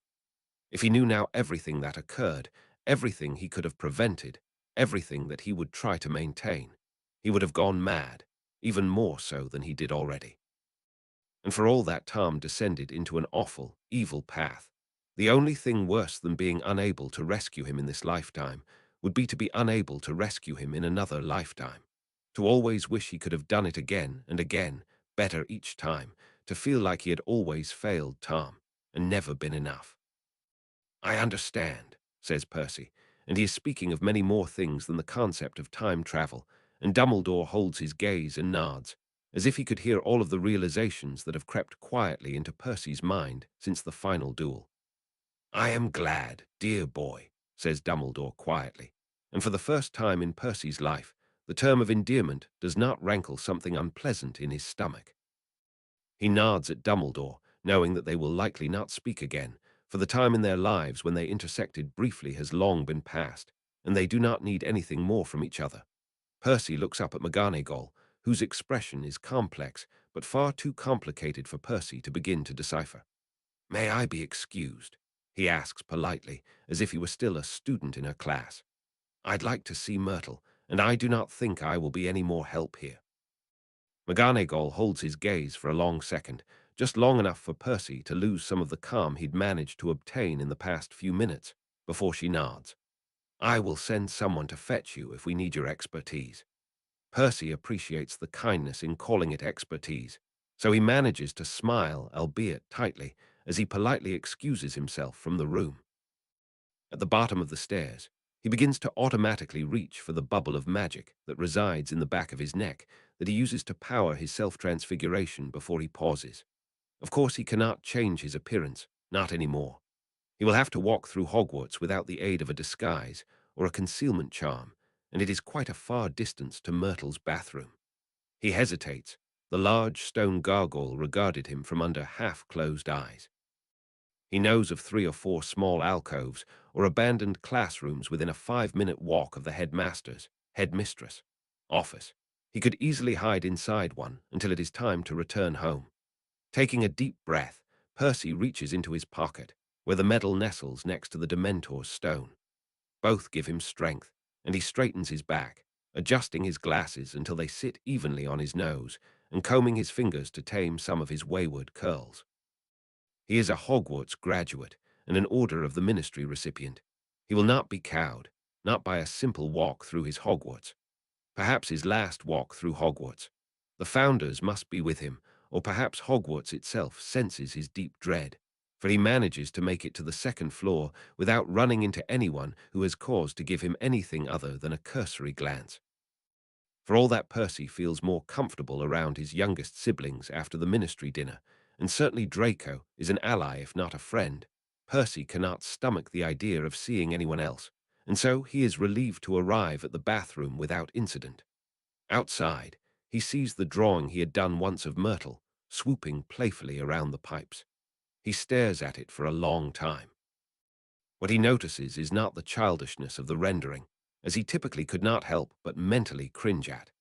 If he knew now everything that occurred, everything he could have prevented, everything that he would try to maintain, he would have gone mad, even more so than he did already. And for all that, Tom descended into an awful, evil path. The only thing worse than being unable to rescue him in this lifetime would be to be unable to rescue him in another lifetime. To always wish he could have done it again and again, better each time, to feel like he had always failed Tom and never been enough. "I understand," says Percy, and he is speaking of many more things than the concept of time travel, and Dumbledore holds his gaze and nods, as if he could hear all of the realizations that have crept quietly into Percy's mind since the final duel. "I am glad, dear boy," says Dumbledore quietly, and for the first time in Percy's life, the term of endearment does not rankle something unpleasant in his stomach. He nods at Dumbledore, knowing that they will likely not speak again, for the time in their lives when they intersected briefly has long been past, and they do not need anything more from each other. Percy looks up at McGonagall, whose expression is complex, but far too complicated for Percy to begin to decipher. "May I be excused?" he asks politely, as if he were still a student in her class. "I'd like to see Myrtle, and I do not think I will be any more help here." McGonagall holds his gaze for a long second, just long enough for Percy to lose some of the calm he'd managed to obtain in the past few minutes, before she nods. "I will send someone to fetch you if we need your expertise." Percy appreciates the kindness in calling it expertise, so he manages to smile, albeit tightly, as he politely excuses himself from the room. At the bottom of the stairs, he begins to automatically reach for the bubble of magic that resides in the back of his neck that he uses to power his self-transfiguration before he pauses. Of course, he cannot change his appearance, not anymore. He will have to walk through Hogwarts without the aid of a disguise or a concealment charm, and it is quite a far distance to Myrtle's bathroom. He hesitates. The large stone gargoyle regarded him from under half-closed eyes. He knows of 3 or 4 small alcoves or abandoned classrooms within a 5-minute walk of the headmaster's, headmistress, office. He could easily hide inside one until it is time to return home. Taking a deep breath, Percy reaches into his pocket, where the medal nestles next to the Dementor's stone. Both give him strength, and he straightens his back, adjusting his glasses until they sit evenly on his nose, and combing his fingers to tame some of his wayward curls. He is a Hogwarts graduate and an Order of the Ministry recipient. He will not be cowed, not by a simple walk through his Hogwarts. Perhaps his last walk through Hogwarts. The founders must be with him, or perhaps Hogwarts itself senses his deep dread, for he manages to make it to the 2nd floor without running into anyone who has cause to give him anything other than a cursory glance. For all that, Percy feels more comfortable around his youngest siblings after the ministry dinner, and certainly Draco is an ally if not a friend. Percy cannot stomach the idea of seeing anyone else, and so he is relieved to arrive at the bathroom without incident. Outside, he sees the drawing he had done once of Myrtle, swooping playfully around the pipes. He stares at it for a long time. What he notices is not the childishness of the rendering, as he typically could not help but mentally cringe at.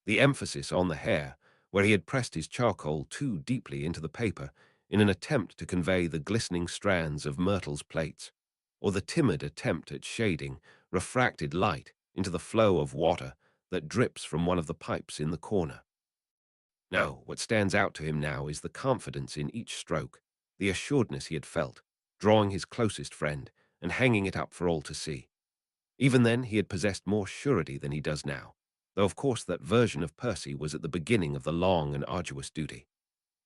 The emphasis on the hair, where he had pressed his charcoal too deeply into the paper in an attempt to convey the glistening strands of Myrtle's plaits. or the timid attempt at shading refracted light into the flow of water that drips from one of the pipes in the corner. No, what stands out to him now is the confidence in each stroke, the assuredness he had felt, drawing his closest friend and hanging it up for all to see. Even then, he had possessed more surety than he does now, though of course that version of Percy was at the beginning of the long and arduous duty.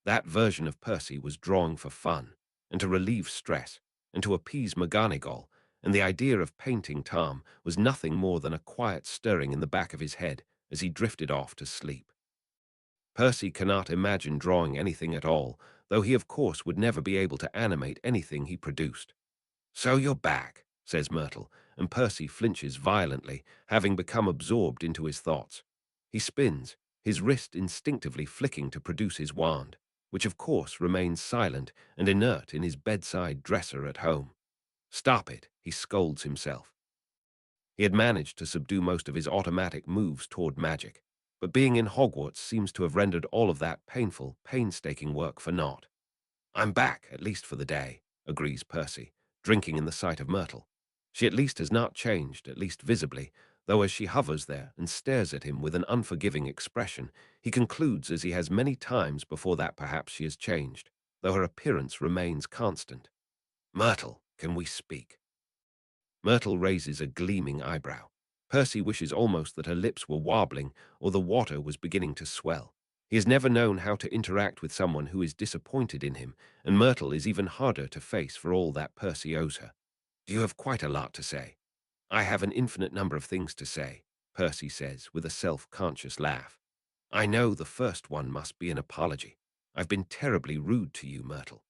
That version of Percy was drawing for fun, and to relieve stress, and to appease McGonagall, and the idea of painting Tom was nothing more than a quiet stirring in the back of his head as he drifted off to sleep. Percy cannot imagine drawing anything at all, though he of course would never be able to animate anything he produced. "So you're back," says Myrtle, and Percy flinches violently, having become absorbed into his thoughts. He spins, his wrist instinctively flicking to produce his wand, which of course remains silent and inert in his bedside dresser at home. "Stop it," he scolds himself. He had managed to subdue most of his automatic moves toward magic, but being in Hogwarts seems to have rendered all of that painful, painstaking work for naught. "I'm back, at least for the day," agrees Percy, drinking in the sight of Myrtle. She at least has not changed, at least visibly, though as she hovers there and stares at him with an unforgiving expression, he concludes as he has many times before that perhaps she has changed, though her appearance remains constant. "Myrtle, can we speak?" Myrtle raises a gleaming eyebrow. Percy wishes almost that her lips were wobbling or the water was beginning to swell. He has never known how to interact with someone who is disappointed in him, and Myrtle is even harder to face for all that Percy owes her. "Do you have quite a lot to say?" "I have an infinite number of things to say," Percy says with a self-conscious laugh. "I know the first one must be an apology. I've been terribly rude to you, Myrtle.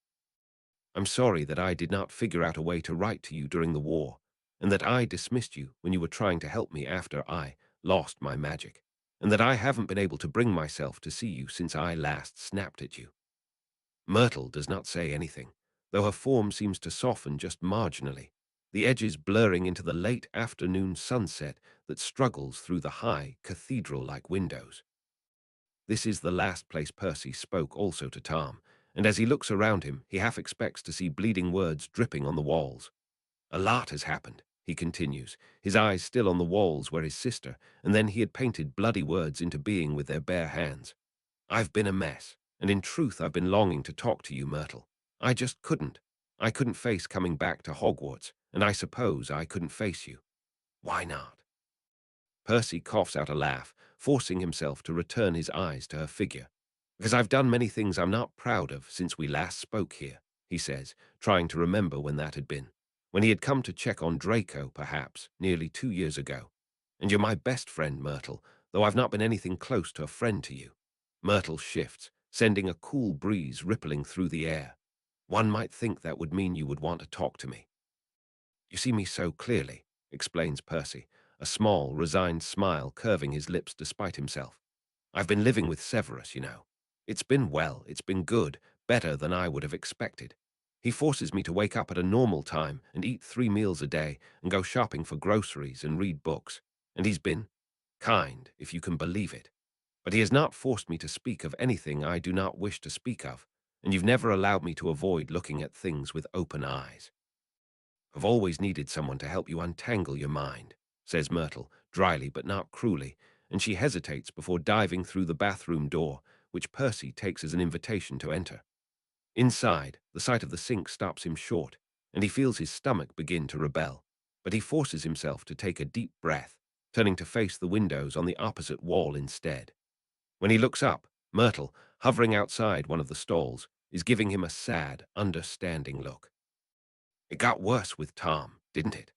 I'm sorry that I did not figure out a way to write to you during the war, and that I dismissed you when you were trying to help me after I lost my magic, and that I haven't been able to bring myself to see you since I last snapped at you." Myrtle does not say anything, though her form seems to soften just marginally, the edges blurring into the late afternoon sunset that struggles through the high, cathedral-like windows. This is the last place Percy spoke also to Tom, and as he looks around him, he half expects to see bleeding words dripping on the walls. "A lot has happened," he continues, his eyes still on the walls where his sister, and then he had painted bloody words into being with their bare hands. "I've been a mess, and in truth I've been longing to talk to you, Myrtle. I just couldn't. I couldn't face coming back to Hogwarts, and I suppose I couldn't face you." "Why not?" Percy coughs out a laugh, forcing himself to return his eyes to her figure. "Because I've done many things I'm not proud of since we last spoke here," he says, trying to remember when that had been. When he had come to check on Draco, perhaps, nearly 2 years ago. "And you're my best friend, Myrtle, though I've not been anything close to a friend to you." Myrtle shifts, sending a cool breeze rippling through the air. "One might think that would mean you would want to talk to me." "You see me so clearly," explains Percy, a small, resigned smile curving his lips despite himself. "I've been living with Severus, you know. It's been well, it's been good, better than I would have expected. He forces me to wake up at a normal time and eat 3 meals a day and go shopping for groceries and read books. And he's been kind, if you can believe it. But he has not forced me to speak of anything I do not wish to speak of, and you've never allowed me to avoid looking at things with open eyes. I've always needed someone to help you untangle your mind," says Myrtle, dryly but not cruelly, and she hesitates before diving through the bathroom door, which Percy takes as an invitation to enter. Inside, the sight of the sink stops him short, and he feels his stomach begin to rebel, but he forces himself to take a deep breath, turning to face the windows on the opposite wall instead. When he looks up, Myrtle, hovering outside one of the stalls, is giving him a sad, understanding look. "It got worse with Tom, didn't it?"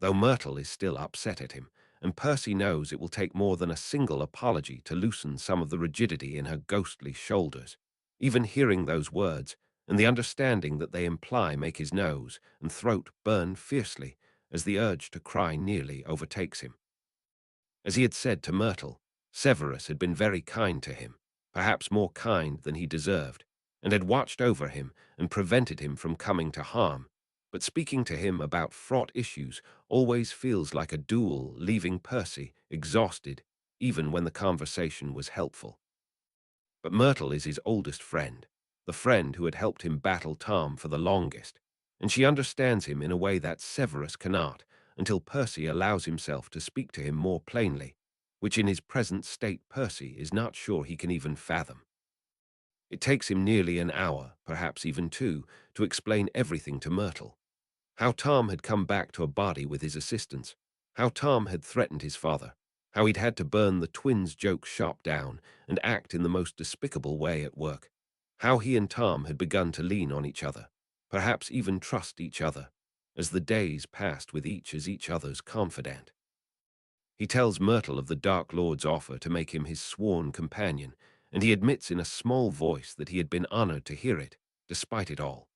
Though Myrtle is still upset at him, and Percy knows it will take more than a single apology to loosen some of the rigidity in her ghostly shoulders. Even hearing those words, and the understanding that they imply, make his nose and throat burn fiercely as the urge to cry nearly overtakes him. As he had said to Myrtle, Severus had been very kind to him, perhaps more kind than he deserved, and had watched over him and prevented him from coming to harm. But speaking to him about fraught issues always feels like a duel, leaving Percy exhausted, even when the conversation was helpful. But Myrtle is his oldest friend, the friend who had helped him battle Tom for the longest, and she understands him in a way that Severus cannot, until Percy allows himself to speak to him more plainly, which in his present state Percy is not sure he can even fathom. It takes him nearly an hour, perhaps even two, to explain everything to Myrtle. How Tom had come back to a body with his assistants, how Tom had threatened his father, how he'd had to burn the twins' joke shop down and act in the most despicable way at work, how he and Tom had begun to lean on each other, perhaps even trust each other, as the days passed with each as each other's confidant. He tells Myrtle of the Dark Lord's offer to make him his sworn companion, and he admits in a small voice that he had been honored to hear it, despite it all.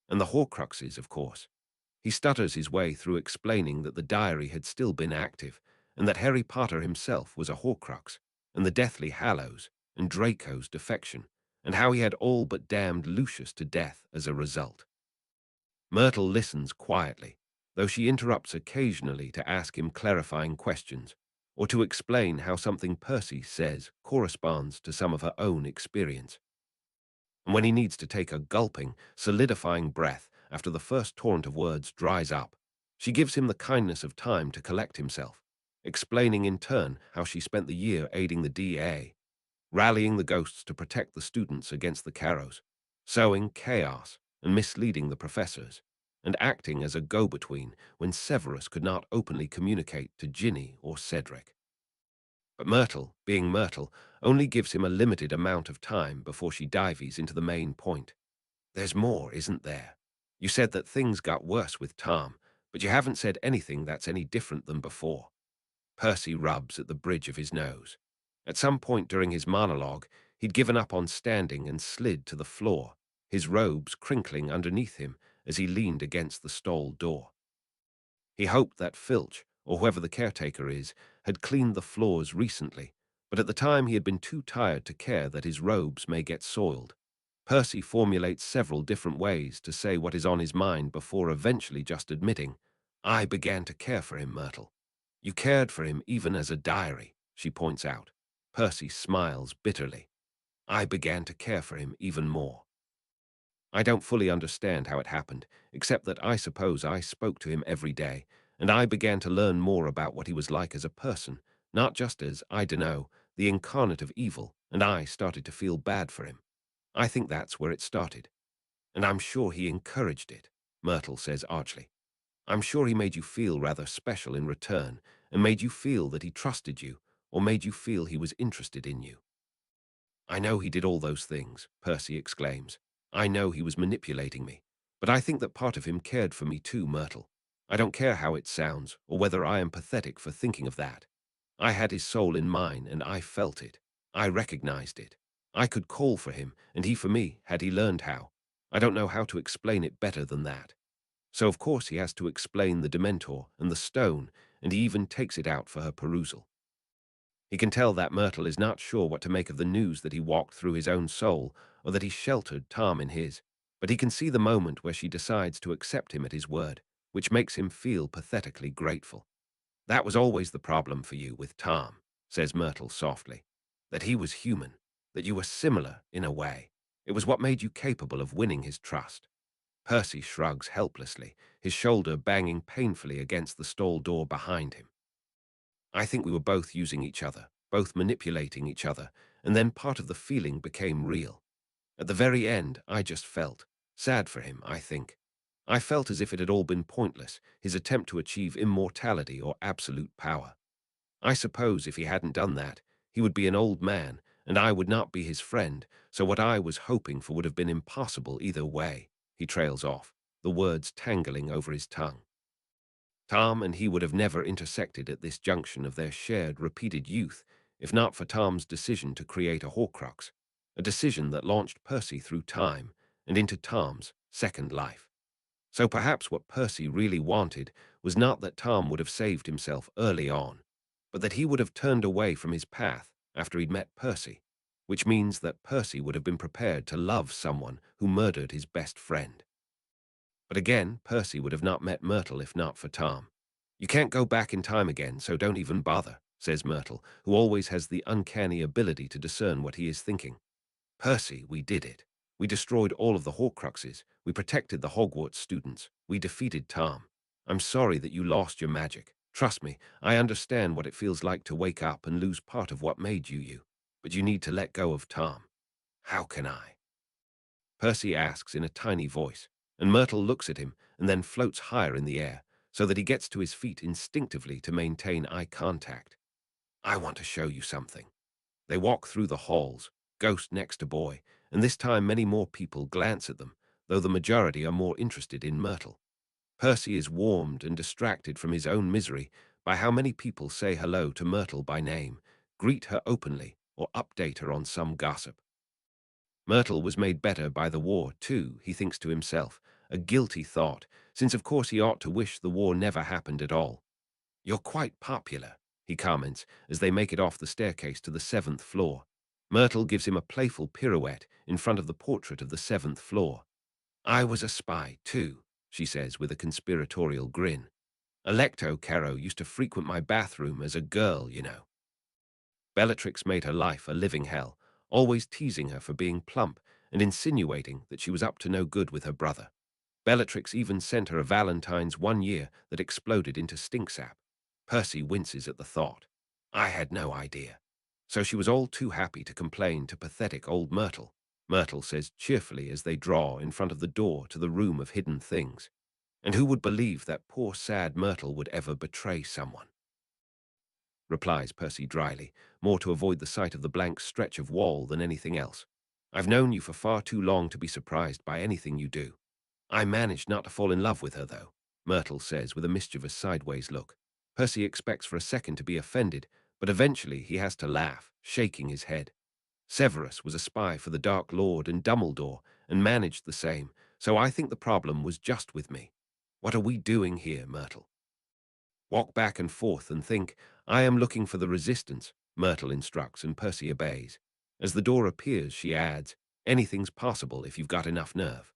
And the Horcruxes, of course. He stutters his way through explaining that the diary had still been active, and that Harry Potter himself was a Horcrux, and the Deathly Hallows, and Draco's defection, and how he had all but damned Lucius to death as a result. Myrtle listens quietly, though she interrupts occasionally to ask him clarifying questions, or to explain how something Percy says corresponds to some of her own experience. And when he needs to take a gulping, solidifying breath after the first torrent of words dries up, she gives him the kindness of time to collect himself, explaining in turn how she spent the year aiding the DA, rallying the ghosts to protect the students against the Carrows, sowing chaos and misleading the professors, and acting as a go-between when Severus could not openly communicate to Ginny or Cedric. But Myrtle, being Myrtle, only gives him a limited amount of time before she dives into the main point. There's more, isn't there? You said that things got worse with Tom, but you haven't said anything that's any different than before. Percy rubs at the bridge of his nose. At some point during his monologue, he'd given up on standing and slid to the floor, his robes crinkling underneath him as he leaned against the stall door. He hoped that Filch, or whoever the caretaker is, had cleaned the floors recently, but at the time he had been too tired to care that his robes may get soiled. Percy formulates several different ways to say what is on his mind before eventually just admitting, "I began to care for him, Myrtle." "You cared for him even as a diary," she points out. Percy smiles bitterly. "I began to care for him even more." I don't fully understand how it happened, except that I suppose I spoke to him every day, and I began to learn more about what he was like as a person, not just as, I dunno, the incarnate of evil, and I started to feel bad for him. I think that's where it started. And I'm sure he encouraged it, Myrtle says archly. I'm sure he made you feel rather special in return, and made you feel that he trusted you, or made you feel he was interested in you. I know he did all those things, Percy exclaims. I know he was manipulating me, but I think that part of him cared for me too, Myrtle. I don't care how it sounds, or whether I am pathetic for thinking of that. I had his soul in mine, and I felt it. I recognized it. I could call for him, and he for me, had he learned how. I don't know how to explain it better than that. So of course he has to explain the Dementor and the stone, and he even takes it out for her perusal. He can tell that Myrtle is not sure what to make of the news that he walked through his own soul, or that he sheltered Tom in his, but he can see the moment where she decides to accept him at his word, which makes him feel pathetically grateful. That was always the problem for you with Tom, says Myrtle softly. That he was human, that you were similar in a way. It was what made you capable of winning his trust. Percy shrugs helplessly, his shoulder banging painfully against the stall door behind him. I think we were both using each other, both manipulating each other, and then part of the feeling became real. At the very end, I just felt sad for him, I think. I felt as if it had all been pointless, his attempt to achieve immortality or absolute power. I suppose if he hadn't done that, he would be an old man, and I would not be his friend, so what I was hoping for would have been impossible either way. He trails off, the words tangling over his tongue. Tom and he would have never intersected at this junction of their shared, repeated youth, if not for Tom's decision to create a Horcrux, a decision that launched Percy through time and into Tom's second life. So perhaps what Percy really wanted was not that Tom would have saved himself early on, but that he would have turned away from his path after he'd met Percy, which means that Percy would have been prepared to love someone who murdered his best friend. But again, Percy would have not met Myrtle if not for Tom. You can't go back in time again, so don't even bother, says Myrtle, who always has the uncanny ability to discern what he is thinking. Percy, we did it. We destroyed all of the Horcruxes. We protected the Hogwarts students. We defeated Tom. I'm sorry that you lost your magic. Trust me, I understand what it feels like to wake up and lose part of what made you you. But you need to let go of Tom. How can I? Percy asks in a tiny voice, and Myrtle looks at him and then floats higher in the air so that he gets to his feet instinctively to maintain eye contact. I want to show you something. They walk through the halls, Ghost next to Boy, and this time many more people glance at them, though the majority are more interested in Myrtle. Percy is warmed and distracted from his own misery by how many people say hello to Myrtle by name, greet her openly, or update her on some gossip. Myrtle was made better by the war, too, he thinks to himself, a guilty thought, since of course he ought to wish the war never happened at all. You're quite popular, he comments as they make it off the staircase to the 7th floor. Myrtle gives him a playful pirouette in front of the portrait of the 7th floor. I was a spy, too, she says with a conspiratorial grin. Alecto Caro used to frequent my bathroom as a girl, you know. Bellatrix made her life a living hell, always teasing her for being plump and insinuating that she was up to no good with her brother. Bellatrix even sent her a Valentine's one year that exploded into stinksap. Percy winces at the thought. I had no idea. So she was all too happy to complain to pathetic old Myrtle. Myrtle says cheerfully as they draw in front of the door to the room of hidden things. And who would believe that poor sad Myrtle would ever betray someone? Replies Percy dryly, more to avoid the sight of the blank stretch of wall than anything else. I've known you for far too long to be surprised by anything you do. I managed not to fall in love with her, though, Myrtle says with a mischievous sideways look. Percy expects for a second to be offended, but eventually he has to laugh, shaking his head. Severus was a spy for the Dark Lord and Dumbledore, and managed the same, so I think the problem was just with me. What are we doing here, Myrtle? Walk back and forth and think, I am looking for the resistance, Myrtle instructs, and Percy obeys. As the door appears, she adds, anything's possible if you've got enough nerve.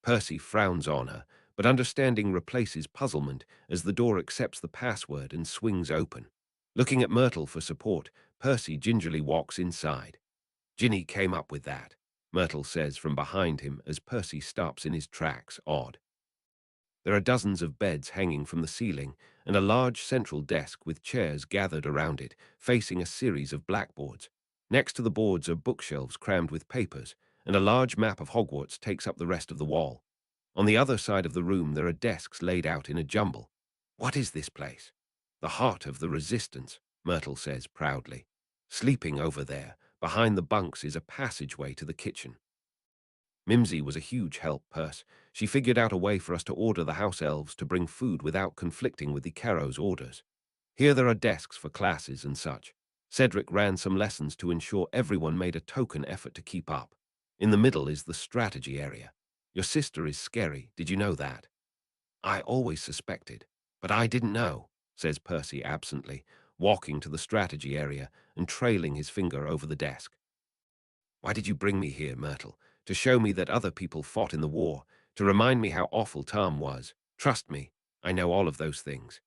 Percy frowns on her, but understanding replaces puzzlement as the door accepts the password and swings open. Looking at Myrtle for support, Percy gingerly walks inside. Ginny came up with that, Myrtle says from behind him as Percy stops in his tracks, awed. There are dozens of beds hanging from the ceiling and a large central desk with chairs gathered around it, facing a series of blackboards. Next to the boards are bookshelves crammed with papers, and a large map of Hogwarts takes up the rest of the wall. On the other side of the room there are desks laid out in a jumble. What is this place? The heart of the resistance, Myrtle says proudly. Sleeping over there, behind the bunks, is a passageway to the kitchen. Mimsy was a huge help, Percy. She figured out a way for us to order the house elves to bring food without conflicting with the Carrow's orders. Here there are desks for classes and such. Cedric ran some lessons to ensure everyone made a token effort to keep up. In the middle is the strategy area. Your sister is scary, did you know that? I always suspected, but I didn't know, says Percy absently, walking to the strategy area and trailing his finger over the desk. Why did you bring me here, Myrtle? To show me that other people fought in the war, to remind me how awful Tom was. Trust me, I know all of those things.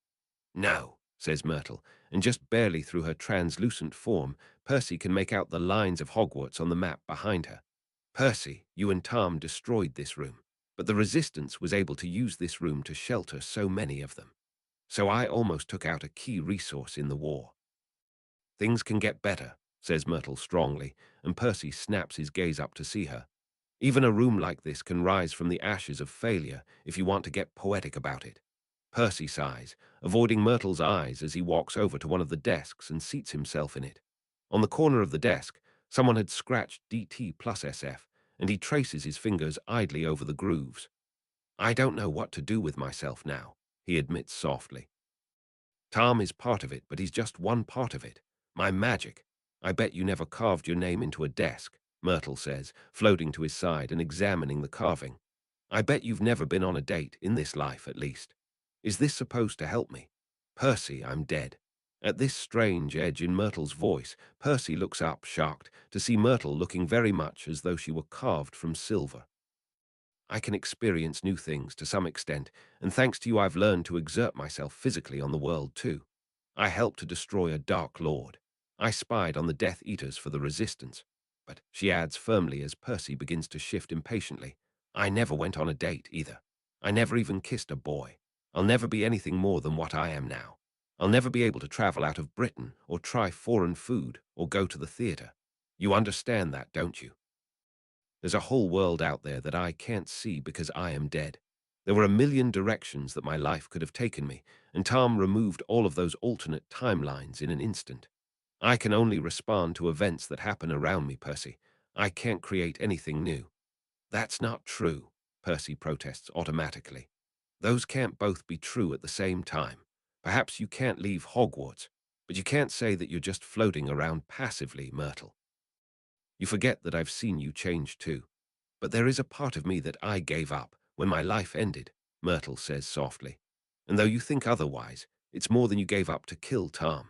No, says Myrtle, and just barely through her translucent form, Percy can make out the lines of Hogwarts on the map behind her. Percy, you and Tom destroyed this room, but the Resistance was able to use this room to shelter so many of them. So I almost took out a key resource in the war. Things can get better, says Myrtle strongly, and Percy snaps his gaze up to see her. Even a room like this can rise from the ashes of failure if you want to get poetic about it. Percy sighs, avoiding Myrtle's eyes as he walks over to one of the desks and seats himself in it. On the corner of the desk, someone had scratched DT plus SF, and he traces his fingers idly over the grooves. I don't know what to do with myself now, he admits softly. Tom is part of it, but he's just one part of it. My magic. I bet you never carved your name into a desk, Myrtle says, floating to his side and examining the carving. I bet you've never been on a date, in this life at least. Is this supposed to help me? Percy, I'm dead. At this strange edge in Myrtle's voice, Percy looks up, shocked, to see Myrtle looking very much as though she were carved from silver. I can experience new things to some extent, and thanks to you I've learned to exert myself physically on the world too. I helped to destroy a Dark Lord. I spied on the Death Eaters for the Resistance. But she adds firmly as Percy begins to shift impatiently, I never went on a date either. I never even kissed a boy. I'll never be anything more than what I am now. I'll never be able to travel out of Britain or try foreign food or go to the theatre. You understand that, don't you? There's a whole world out there that I can't see because I am dead. There were a million directions that my life could have taken me, and Tom removed all of those alternate timelines in an instant. I can only respond to events that happen around me, Percy. I can't create anything new. That's not true, Percy protests automatically. Those can't both be true at the same time. Perhaps you can't leave Hogwarts, but you can't say that you're just floating around passively, Myrtle. You forget that I've seen you change too. But there is a part of me that I gave up when my life ended, Myrtle says softly. And though you think otherwise, it's more than you gave up to kill Tom.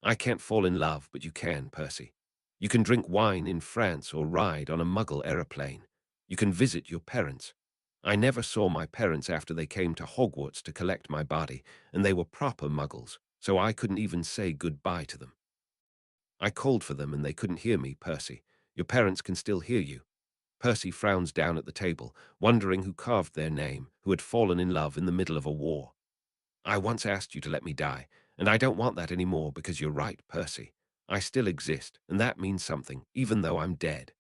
I can't fall in love, but you can, Percy. You can drink wine in France or ride on a Muggle aeroplane. You can visit your parents. I never saw my parents after they came to Hogwarts to collect my body, and they were proper Muggles, so I couldn't even say goodbye to them. I called for them and they couldn't hear me, Percy. Your parents can still hear you. Percy frowns down at the table, wondering who carved their name, who had fallen in love in the middle of a war. I once asked you to let me die, and I don't want that anymore because you're right, Percy. I still exist, and that means something, even though I'm dead.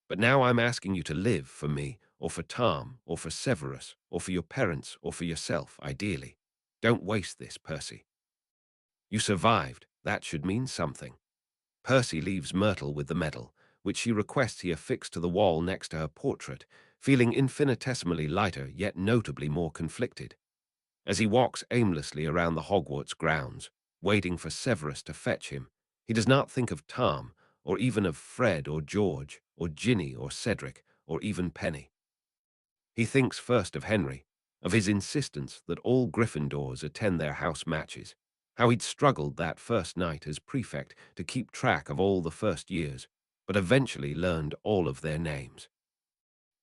But now I'm asking you to live for me, or for Tom, or for Severus, or for your parents, or for yourself, ideally. Don't waste this, Percy. You survived. That should mean something. Percy leaves Myrtle with the medal, which she requests he affix to the wall next to her portrait, feeling infinitesimally lighter yet notably more conflicted. As he walks aimlessly around the Hogwarts grounds, waiting for Severus to fetch him, he does not think of Tom, or even of Fred or George, or Ginny or Cedric, or even Penny. He thinks first of Henry, of his insistence that all Gryffindors attend their house matches, how he'd struggled that first night as prefect to keep track of all the first years, but eventually learned all of their names.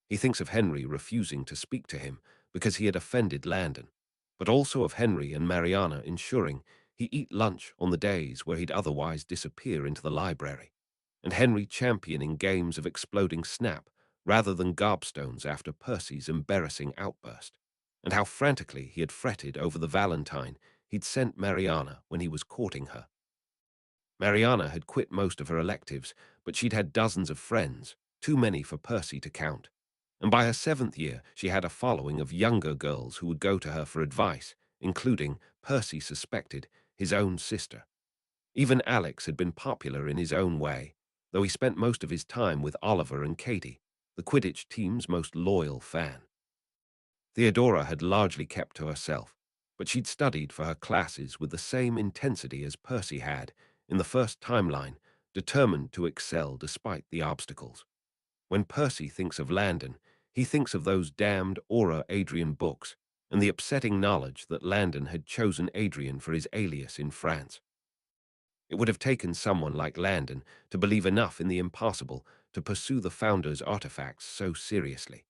He thinks of Henry refusing to speak to him because he had offended Landon, but also of Henry and Mariana ensuring he eat lunch on the days where he'd otherwise disappear into the library, and Henry championing games of exploding snap rather than gobstones after Percy's embarrassing outburst, and how frantically he had fretted over the valentine he'd sent Mariana when he was courting her. Mariana had quit most of her electives, but she'd had dozens of friends, too many for Percy to count. And by her 7th year, she had a following of younger girls who would go to her for advice, including, Percy suspected, his own sister. Even Alex had been popular in his own way, though he spent most of his time with Oliver and Katie, the Quidditch team's most loyal fan. Theodora had largely kept to herself, but she'd studied for her classes with the same intensity as Percy had in the first timeline, determined to excel despite the obstacles. When Percy thinks of Landon, he thinks of those damned Aura Adrian books and the upsetting knowledge that Landon had chosen Adrian for his alias in France. It would have taken someone like Landon to believe enough in the impossible to pursue the Founder's artifacts so seriously,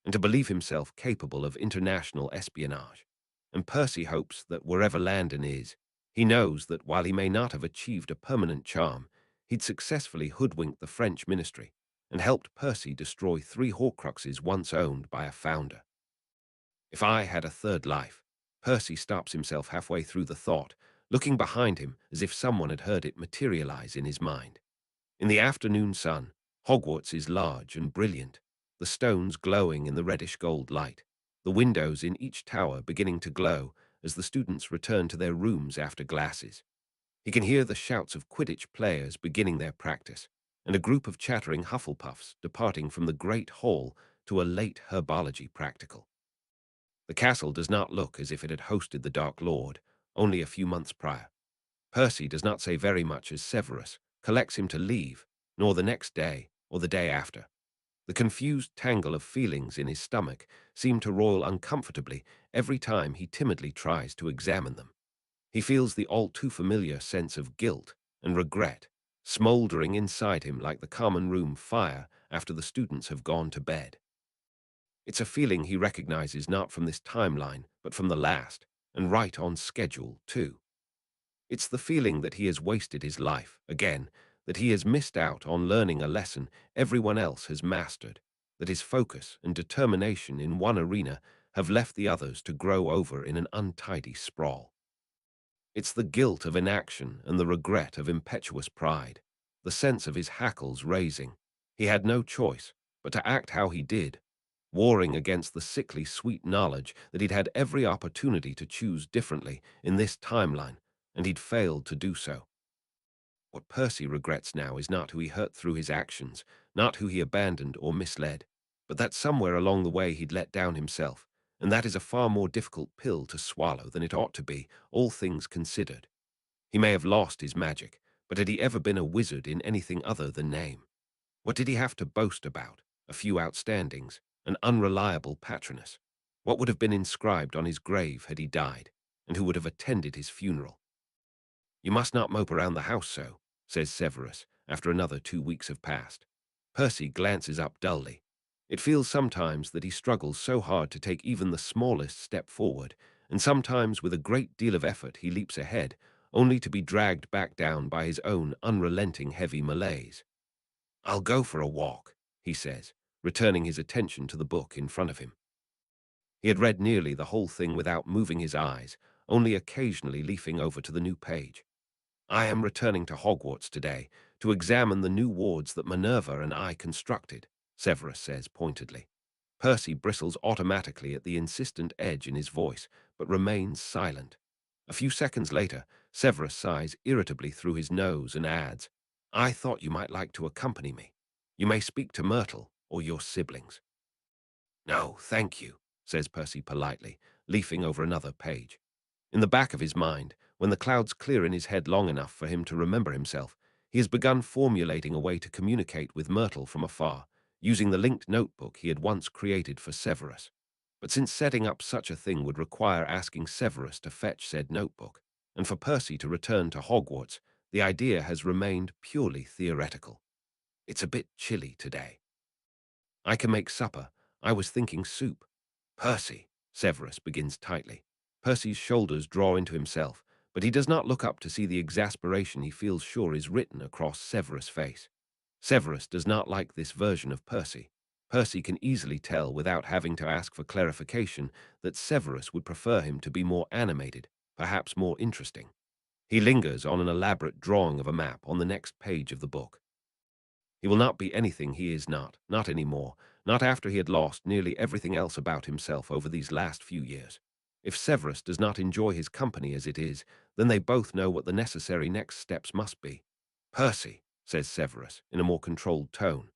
and to believe himself capable of international espionage. And Percy hopes that wherever Landon is, he knows that while he may not have achieved a permanent charm, he'd successfully hoodwinked the French ministry and helped Percy destroy 3 Horcruxes once owned by a founder. If I had a third life, Percy stops himself halfway through the thought, looking behind him as if someone had heard it materialize in his mind. In the afternoon sun, Hogwarts is large and brilliant, the stones glowing in the reddish-gold light, the windows in each tower beginning to glow as the students return to their rooms after classes. He can hear the shouts of Quidditch players beginning their practice, and a group of chattering Hufflepuffs departing from the Great Hall to a late herbology practical. The castle does not look as if it had hosted the Dark Lord only a few months prior. Percy does not say very much as Severus collects him to leave, nor the next day or the day after. The confused tangle of feelings in his stomach seem to roil uncomfortably every time he timidly tries to examine them. He feels the all-too-familiar sense of guilt and regret smoldering inside him like the common room fire after the students have gone to bed. It's a feeling he recognizes not from this timeline, but from the last, and right on schedule, too. It's the feeling that he has wasted his life, again, that he has missed out on learning a lesson everyone else has mastered, that his focus and determination in one arena have left the others to grow over in an untidy sprawl. It's the guilt of inaction and the regret of impetuous pride, the sense of his hackles raising. He had no choice but to act how he did, warring against the sickly sweet knowledge that he'd had every opportunity to choose differently in this timeline, and he'd failed to do so. What Percy regrets now is not who he hurt through his actions, not who he abandoned or misled, but that somewhere along the way he'd let down himself, and that is a far more difficult pill to swallow than it ought to be, all things considered. He may have lost his magic, but had he ever been a wizard in anything other than name? What did he have to boast about? A few outstandings, an unreliable patroness. What would have been inscribed on his grave had he died, and who would have attended his funeral? "You must not mope around the house so," says Severus, after another 2 weeks have passed. Percy glances up dully. It feels sometimes that he struggles so hard to take even the smallest step forward, and sometimes with a great deal of effort he leaps ahead, only to be dragged back down by his own unrelenting heavy malaise. "I'll go for a walk," he says, returning his attention to the book in front of him. He had read nearly the whole thing without moving his eyes, only occasionally leafing over to the new page. "I am returning to Hogwarts today to examine the new wards that Minerva and I constructed," Severus says pointedly. Percy bristles automatically at the insistent edge in his voice, but remains silent. A few seconds later, Severus sighs irritably through his nose and adds, "I thought you might like to accompany me. You may speak to Myrtle or your siblings." "No, thank you," says Percy politely, leafing over another page. In the back of his mind, when the clouds clear in his head long enough for him to remember himself, he has begun formulating a way to communicate with Myrtle from afar, using the linked notebook he had once created for Severus. But since setting up such a thing would require asking Severus to fetch said notebook, and for Percy to return to Hogwarts, the idea has remained purely theoretical. "It's a bit chilly today. I can make supper. I was thinking soup." "Percy," Severus begins tightly. Percy's shoulders draw into himself, but he does not look up to see the exasperation he feels sure is written across Severus' face. Severus does not like this version of Percy. Percy can easily tell without having to ask for clarification that Severus would prefer him to be more animated, perhaps more interesting. He lingers on an elaborate drawing of a map on the next page of the book. He will not be anything he is not anymore, not after he had lost nearly everything else about himself over these last few years. If Severus does not enjoy his company as it is, then they both know what the necessary next steps must be. "Percy," says Severus, in a more controlled tone,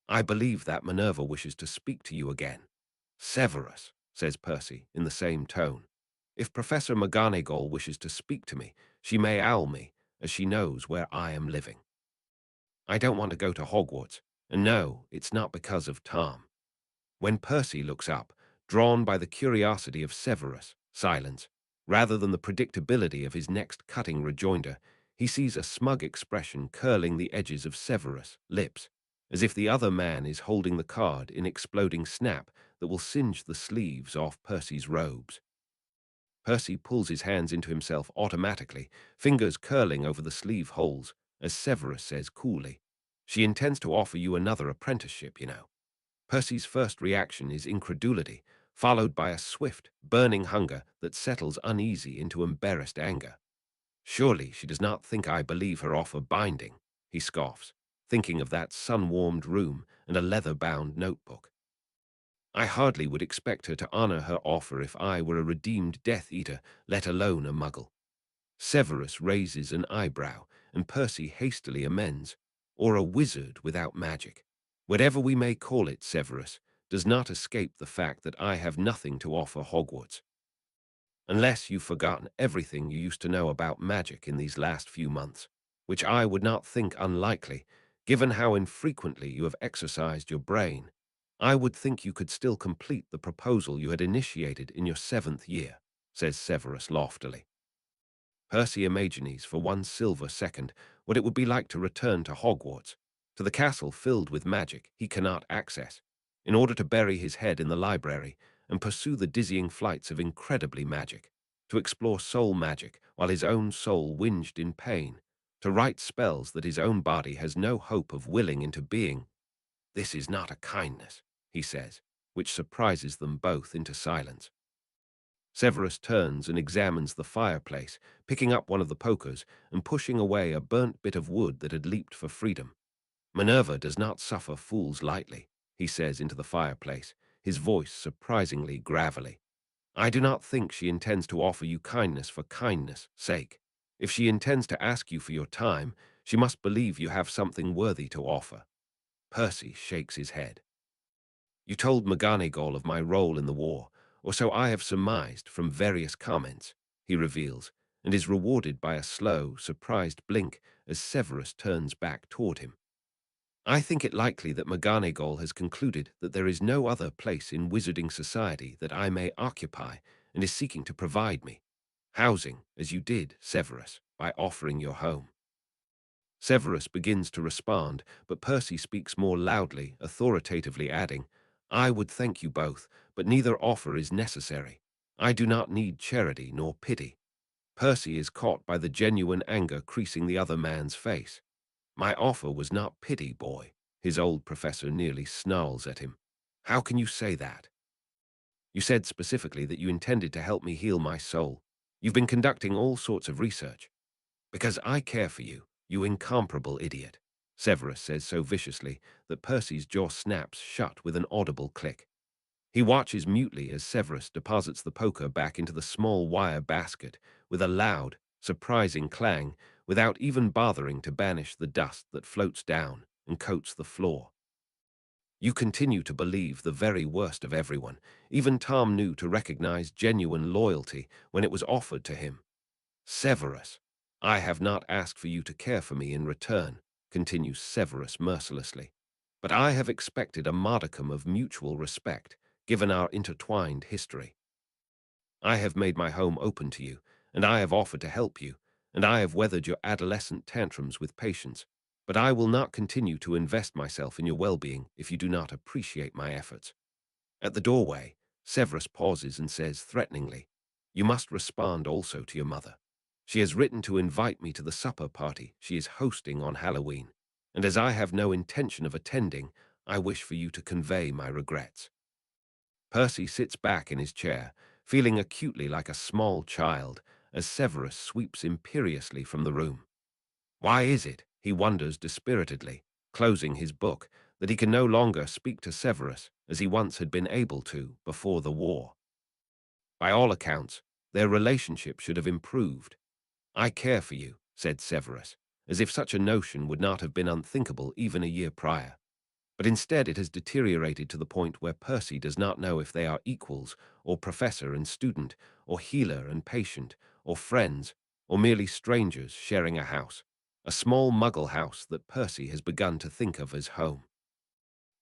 "I believe that Minerva wishes to speak to you again." "Severus," says Percy, in the same tone, "if Professor McGonagall wishes to speak to me, she may owl me, as she knows where I am living. I don't want to go to Hogwarts, and no, it's not because of Tom." When Percy looks up, drawn by the curiosity of Severus' silence, rather than the predictability of his next cutting rejoinder, he sees a smug expression curling the edges of Severus' lips, as if the other man is holding the card in exploding snap that will singe the sleeves off Percy's robes. Percy pulls his hands into himself automatically, fingers curling over the sleeve holes, as Severus says coolly, "She intends to offer you another apprenticeship, you know." Percy's first reaction is incredulity, followed by a swift, burning hunger that settles uneasy into embarrassed anger. "Surely she does not think I believe her offer binding," he scoffs, thinking of that sun-warmed room and a leather-bound notebook. "I hardly would expect her to honor her offer if I were a redeemed Death Eater, let alone a Muggle." Severus raises an eyebrow, and Percy hastily amends, "Or a wizard without magic. Whatever we may call it, Severus, does not escape the fact that I have nothing to offer Hogwarts. Unless you've forgotten everything you used to know about magic in these last few months, which I would not think unlikely, given how infrequently you have exercised your brain. I would think you could still complete the proposal you had initiated in your 7th year," says Severus loftily. Percy imagines for 1 silver second what it would be like to return to Hogwarts, to the castle filled with magic he cannot access, in order to bury his head in the library and pursue the dizzying flights of incredibly magic, to explore soul magic while his own soul whinged in pain, to write spells that his own body has no hope of willing into being. "This is not a kindness," he says, which surprises them both into silence. Severus turns and examines the fireplace, picking up one of the pokers and pushing away a burnt bit of wood that had leaped for freedom. "Minerva does not suffer fools lightly," he says into the fireplace, his voice surprisingly gravelly. "I do not think she intends to offer you kindness for kindness' sake. If she intends to ask you for your time, she must believe you have something worthy to offer." Percy shakes his head. "You told McGonagall of my role in the war, or so I have surmised from various comments," he reveals, and is rewarded by a slow, surprised blink as Severus turns back toward him. "I think it likely that McGonagall has concluded that there is no other place in wizarding society that I may occupy and is seeking to provide me housing, as you did, Severus, by offering your home." Severus begins to respond, but Percy speaks more loudly, authoritatively adding, "I would thank you both, but neither offer is necessary. I do not need charity nor pity." Percy is caught by the genuine anger creasing the other man's face. "My offer was not pity, boy," his old professor nearly snarls at him. "How can you say that? You said specifically that you intended to help me heal my soul. You've been conducting all sorts of research. Because I care for you, you incomparable idiot," Severus says so viciously that Percy's jaw snaps shut with an audible click. He watches mutely as Severus deposits the poker back into the small wire basket with a loud, surprising clang without even bothering to banish the dust that floats down and coats the floor. "You continue to believe the very worst of everyone. Even Tom knew to recognize genuine loyalty when it was offered to him. Severus, I have not asked for you to care for me in return," continues Severus mercilessly, "but I have expected a modicum of mutual respect, given our intertwined history. I have made my home open to you, and I have offered to help you, and I have weathered your adolescent tantrums with patience, but I will not continue to invest myself in your well-being if you do not appreciate my efforts." At the doorway, Severus pauses and says threateningly, "You must respond also to your mother. She has written to invite me to the supper party she is hosting on Halloween, and as I have no intention of attending, I wish for you to convey my regrets." Percy sits back in his chair, feeling acutely like a small child, as Severus sweeps imperiously from the room. Why is it, he wonders dispiritedly, closing his book, that he can no longer speak to Severus as he once had been able to before the war? By all accounts, their relationship should have improved. "I care for you," said Severus, as if such a notion would not have been unthinkable even a year prior. But instead it has deteriorated to the point where Percy does not know if they are equals, or professor and student, or healer and patient, or friends, or merely strangers sharing a house, a small muggle house that Percy has begun to think of as home.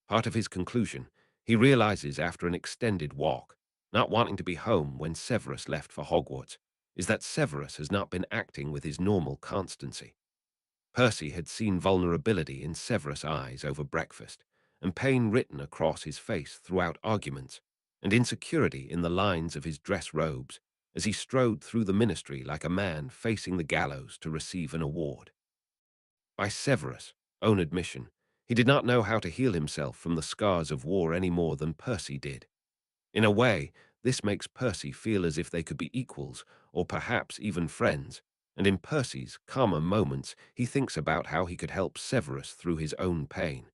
Part of his conclusion, he realizes after an extended walk, not wanting to be home when Severus left for Hogwarts, is that Severus has not been acting with his normal constancy. Percy had seen vulnerability in Severus' eyes over breakfast, and pain written across his face throughout arguments, and insecurity in the lines of his dress robes as he strode through the ministry like a man facing the gallows to receive an award. By Severus' own admission, he did not know how to heal himself from the scars of war any more than Percy did. In a way, this makes Percy feel as if they could be equals, or perhaps even friends, and in Percy's calmer moments he thinks about how he could help Severus through his own pain.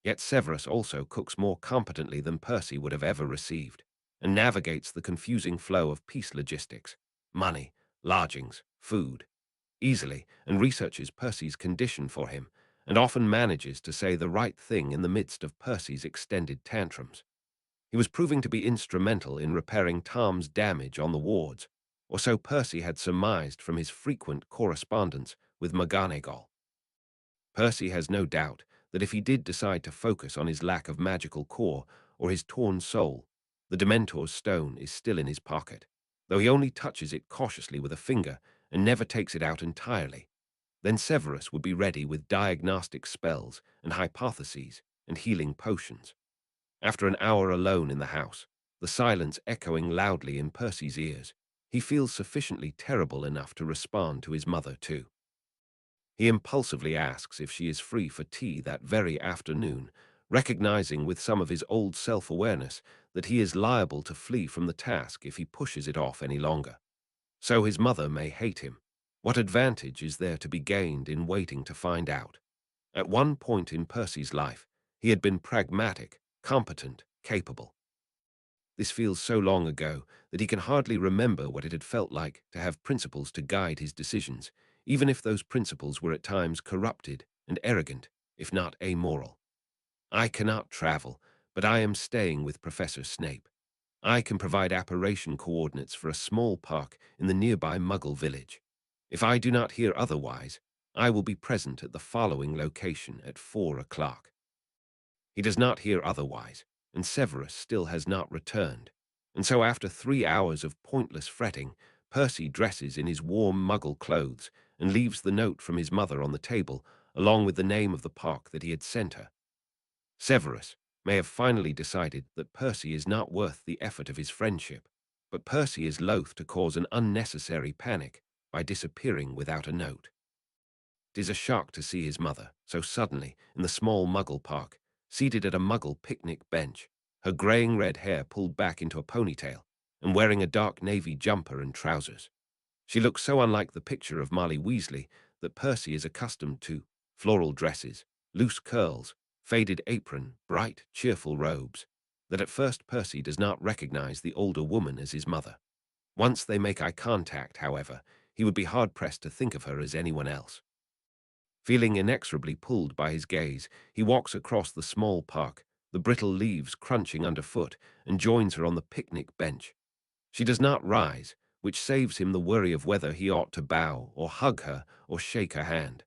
Yet Severus also cooks more competently than Percy would have ever received, and navigates the confusing flow of peace logistics, money, lodgings, food, easily, and researches Percy's condition for him, and often manages to say the right thing in the midst of Percy's extended tantrums. He was proving to be instrumental in repairing Tom's damage on the wards, or so Percy had surmised from his frequent correspondence with McGonagall. Percy has no doubt that if he did decide to focus on his lack of magical core or his torn soul, the Dementor's stone is still in his pocket, though he only touches it cautiously with a finger and never takes it out entirely. Then Severus would be ready with diagnostic spells and hypotheses and healing potions. After an hour alone in the house, the silence echoing loudly in Percy's ears, he feels sufficiently terrible enough to respond to his mother too. He impulsively asks if she is free for tea that very afternoon, recognizing with some of his old self-awareness that he is liable to flee from the task if he pushes it off any longer. So his mother may hate him. What advantage is there to be gained in waiting to find out? At one point in Percy's life, he had been pragmatic, competent, capable. This feels so long ago that he can hardly remember what it had felt like to have principles to guide his decisions, even if those principles were at times corrupted and arrogant, if not amoral. I cannot travel, but I am staying with Professor Snape. I can provide apparition coordinates for a small park in the nearby Muggle village. If I do not hear otherwise, I will be present at the following location at 4 o'clock. He does not hear otherwise, and Severus still has not returned. And so after 3 hours of pointless fretting, Percy dresses in his warm Muggle clothes and leaves the note from his mother on the table, along with the name of the park that he had sent her. Severus may have finally decided that Percy is not worth the effort of his friendship, but Percy is loath to cause an unnecessary panic by disappearing without a note. It is a shock to see his mother so suddenly in the small Muggle park, seated at a Muggle picnic bench, her graying red hair pulled back into a ponytail, and wearing a dark navy jumper and trousers. She looks so unlike the picture of Molly Weasley that Percy is accustomed to: floral dresses, loose curls, faded apron, bright, cheerful robes, that at first Percy does not recognize the older woman as his mother. Once they make eye contact, however, he would be hard-pressed to think of her as anyone else. Feeling inexorably pulled by his gaze, he walks across the small park, the brittle leaves crunching underfoot, and joins her on the picnic bench. She does not rise, which saves him the worry of whether he ought to bow or hug her or shake her hand.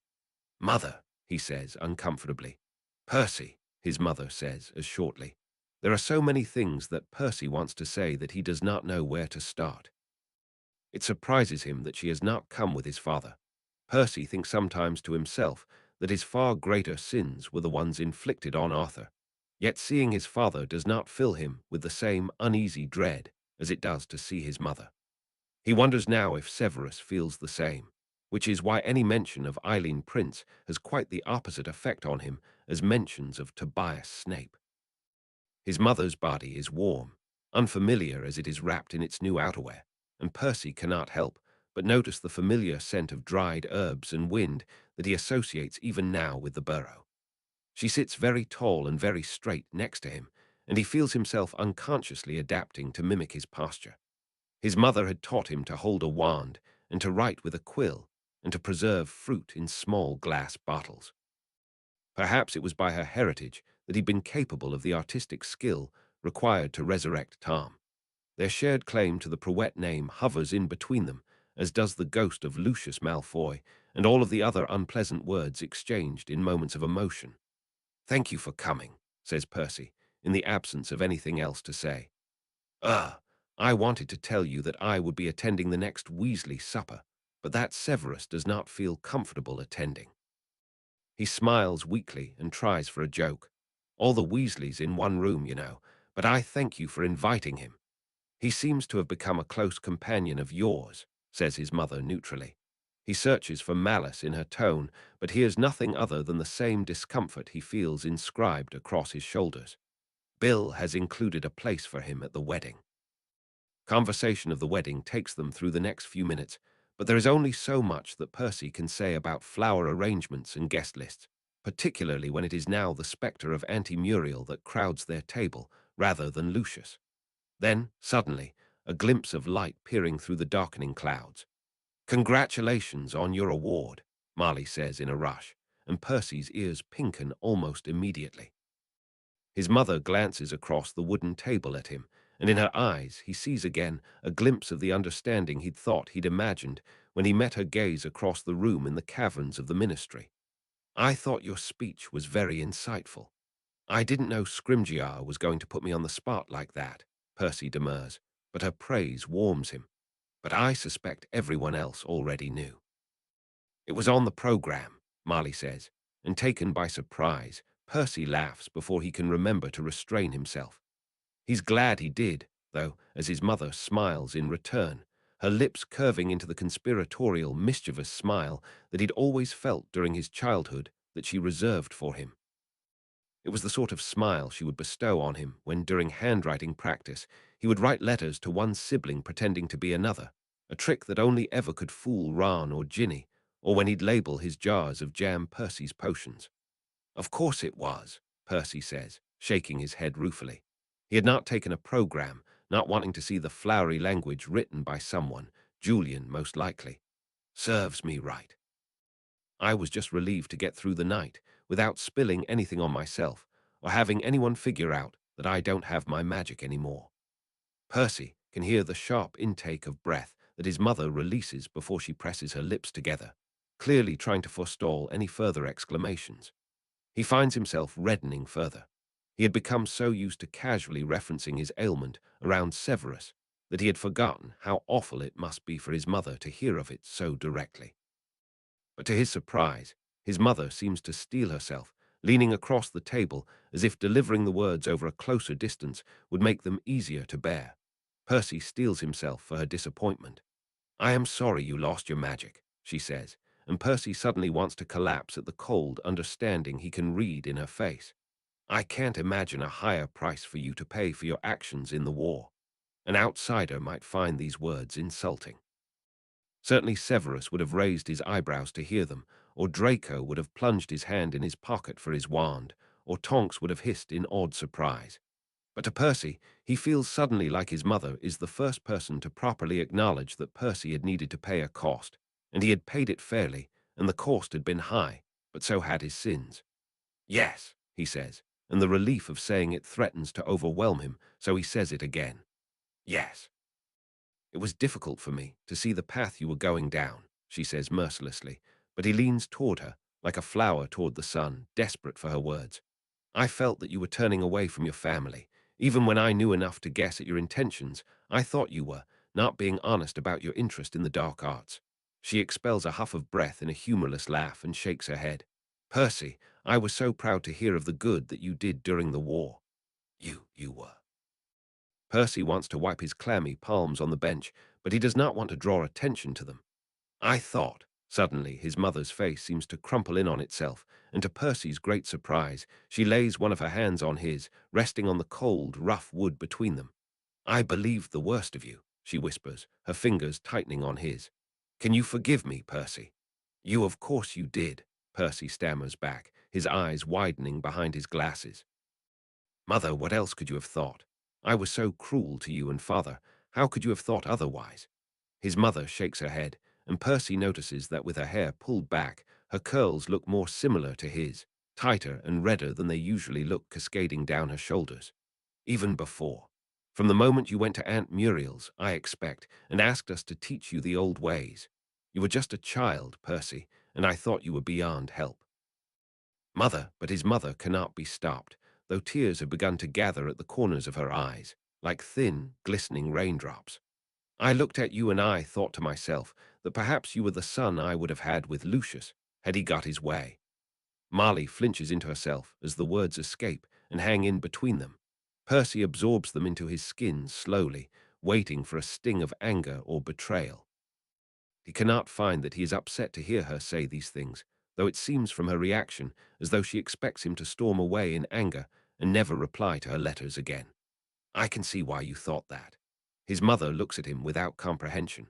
"Mother," he says uncomfortably. "Percy," his mother says as shortly. There are so many things that Percy wants to say that he does not know where to start. It surprises him that she has not come with his father. Percy thinks sometimes to himself that his far greater sins were the ones inflicted on Arthur. Yet seeing his father does not fill him with the same uneasy dread as it does to see his mother. He wonders now if Severus feels the same, which is why any mention of Eileen Prince has quite the opposite effect on him as mentions of Tobias Snape. His mother's body is warm, unfamiliar as it is wrapped in its new outerwear, and Percy cannot help but notice the familiar scent of dried herbs and wind that he associates even now with the burrow. She sits very tall and very straight next to him, and he feels himself unconsciously adapting to mimic his posture. His mother had taught him to hold a wand and to write with a quill and to preserve fruit in small glass bottles. Perhaps it was by her heritage that he'd been capable of the artistic skill required to resurrect Tom. Their shared claim to the Prowett name hovers in between them, as does the ghost of Lucius Malfoy and all of the other unpleasant words exchanged in moments of emotion. "Thank you for coming," says Percy, in the absence of anything else to say. I wanted to tell you that I would be attending the next Weasley supper, but that Severus does not feel comfortable attending." He smiles weakly and tries for a joke. "All the Weasleys in one room, you know, but I thank you for inviting him. He seems to have become a close companion of yours," says his mother neutrally. He searches for malice in her tone, but hears nothing other than the same discomfort he feels inscribed across his shoulders. Bill has included a place for him at the wedding. Conversation of the wedding takes them through the next few minutes, but there is only so much that Percy can say about flower arrangements and guest lists, particularly when it is now the spectre of Auntie Muriel that crowds their table, rather than Lucius. Then, suddenly, a glimpse of light peering through the darkening clouds. "Congratulations on your award," Marley says in a rush, and Percy's ears pinken almost immediately. His mother glances across the wooden table at him, and in her eyes he sees again a glimpse of the understanding he'd thought he'd imagined when he met her gaze across the room in the caverns of the ministry. "I thought your speech was very insightful. I didn't know Scrimgeour was going to put me on the spot like that," Percy demurs, but her praise warms him. "But I suspect everyone else already knew." "It was on the program," Marley says, and taken by surprise, Percy laughs before he can remember to restrain himself. He's glad he did, though, as his mother smiles in return, her lips curving into the conspiratorial, mischievous smile that he'd always felt during his childhood that she reserved for him. It was the sort of smile she would bestow on him when, during handwriting practice, he would write letters to one sibling pretending to be another, a trick that only ever could fool Ron or Ginny, or when he'd label his jars of jam Percy's potions. Of course it was, Percy says, shaking his head ruefully. He had not taken a program, not wanting to see the flowery language written by someone, Julian most likely. Serves me right. I was just relieved to get through the night without spilling anything on myself or having anyone figure out that I don't have my magic anymore. Percy can hear the sharp intake of breath that his mother releases before she presses her lips together, clearly trying to forestall any further exclamations. He finds himself reddening further. He had become so used to casually referencing his ailment around Severus that he had forgotten how awful it must be for his mother to hear of it so directly. But to his surprise, his mother seems to steel herself, leaning across the table as if delivering the words over a closer distance would make them easier to bear. Percy steels himself for her disappointment. "I am sorry you lost your magic," she says, and Percy suddenly wants to collapse at the cold understanding he can read in her face. "I can't imagine a higher price for you to pay for your actions in the war." An outsider might find these words insulting. Certainly Severus would have raised his eyebrows to hear them, or Draco would have plunged his hand in his pocket for his wand, or Tonks would have hissed in awed surprise. But to Percy, he feels suddenly like his mother is the first person to properly acknowledge that Percy had needed to pay a cost, and he had paid it fairly, and the cost had been high, but so had his sins. "Yes," he says, and the relief of saying it threatens to overwhelm him, so he says it again. "Yes. It was difficult for me to see the path you were going down," she says mercilessly, but he leans toward her, like a flower toward the sun, desperate for her words. "I felt that you were turning away from your family. Even when I knew enough to guess at your intentions, I thought you were not being honest about your interest in the dark arts." She expels a huff of breath in a humorless laugh and shakes her head. "Percy, I was so proud to hear of the good that you did during the war. You were." Percy wants to wipe his clammy palms on the bench, but he does not want to draw attention to them. "I thought." Suddenly, his mother's face seems to crumple in on itself, and to Percy's great surprise, she lays one of her hands on his, resting on the cold, rough wood between them. "I believed the worst of you," she whispers, her fingers tightening on his. "Can you forgive me, Percy?" "You, of course you did," Percy stammers back, his eyes widening behind his glasses. "Mother, what else could you have thought? I was so cruel to you and father. How could you have thought otherwise?" His mother shakes her head, and Percy notices that with her hair pulled back, her curls look more similar to his, tighter and redder than they usually look cascading down her shoulders. "Even before. From the moment you went to Aunt Muriel's, I expect, and asked us to teach you the old ways. You were just a child, Percy, and I thought you were beyond help." "Mother," but his mother cannot be stopped, though tears have begun to gather at the corners of her eyes, like thin, glistening raindrops. "I looked at you and I thought to myself that perhaps you were the son I would have had with Lucius, had he got his way." Molly flinches into herself as the words escape and hang in between them. Percy absorbs them into his skin slowly, waiting for a sting of anger or betrayal. He cannot find that he is upset to hear her say these things, though it seems from her reaction as though she expects him to storm away in anger and never reply to her letters again. "I can see why you thought that." His mother looks at him without comprehension.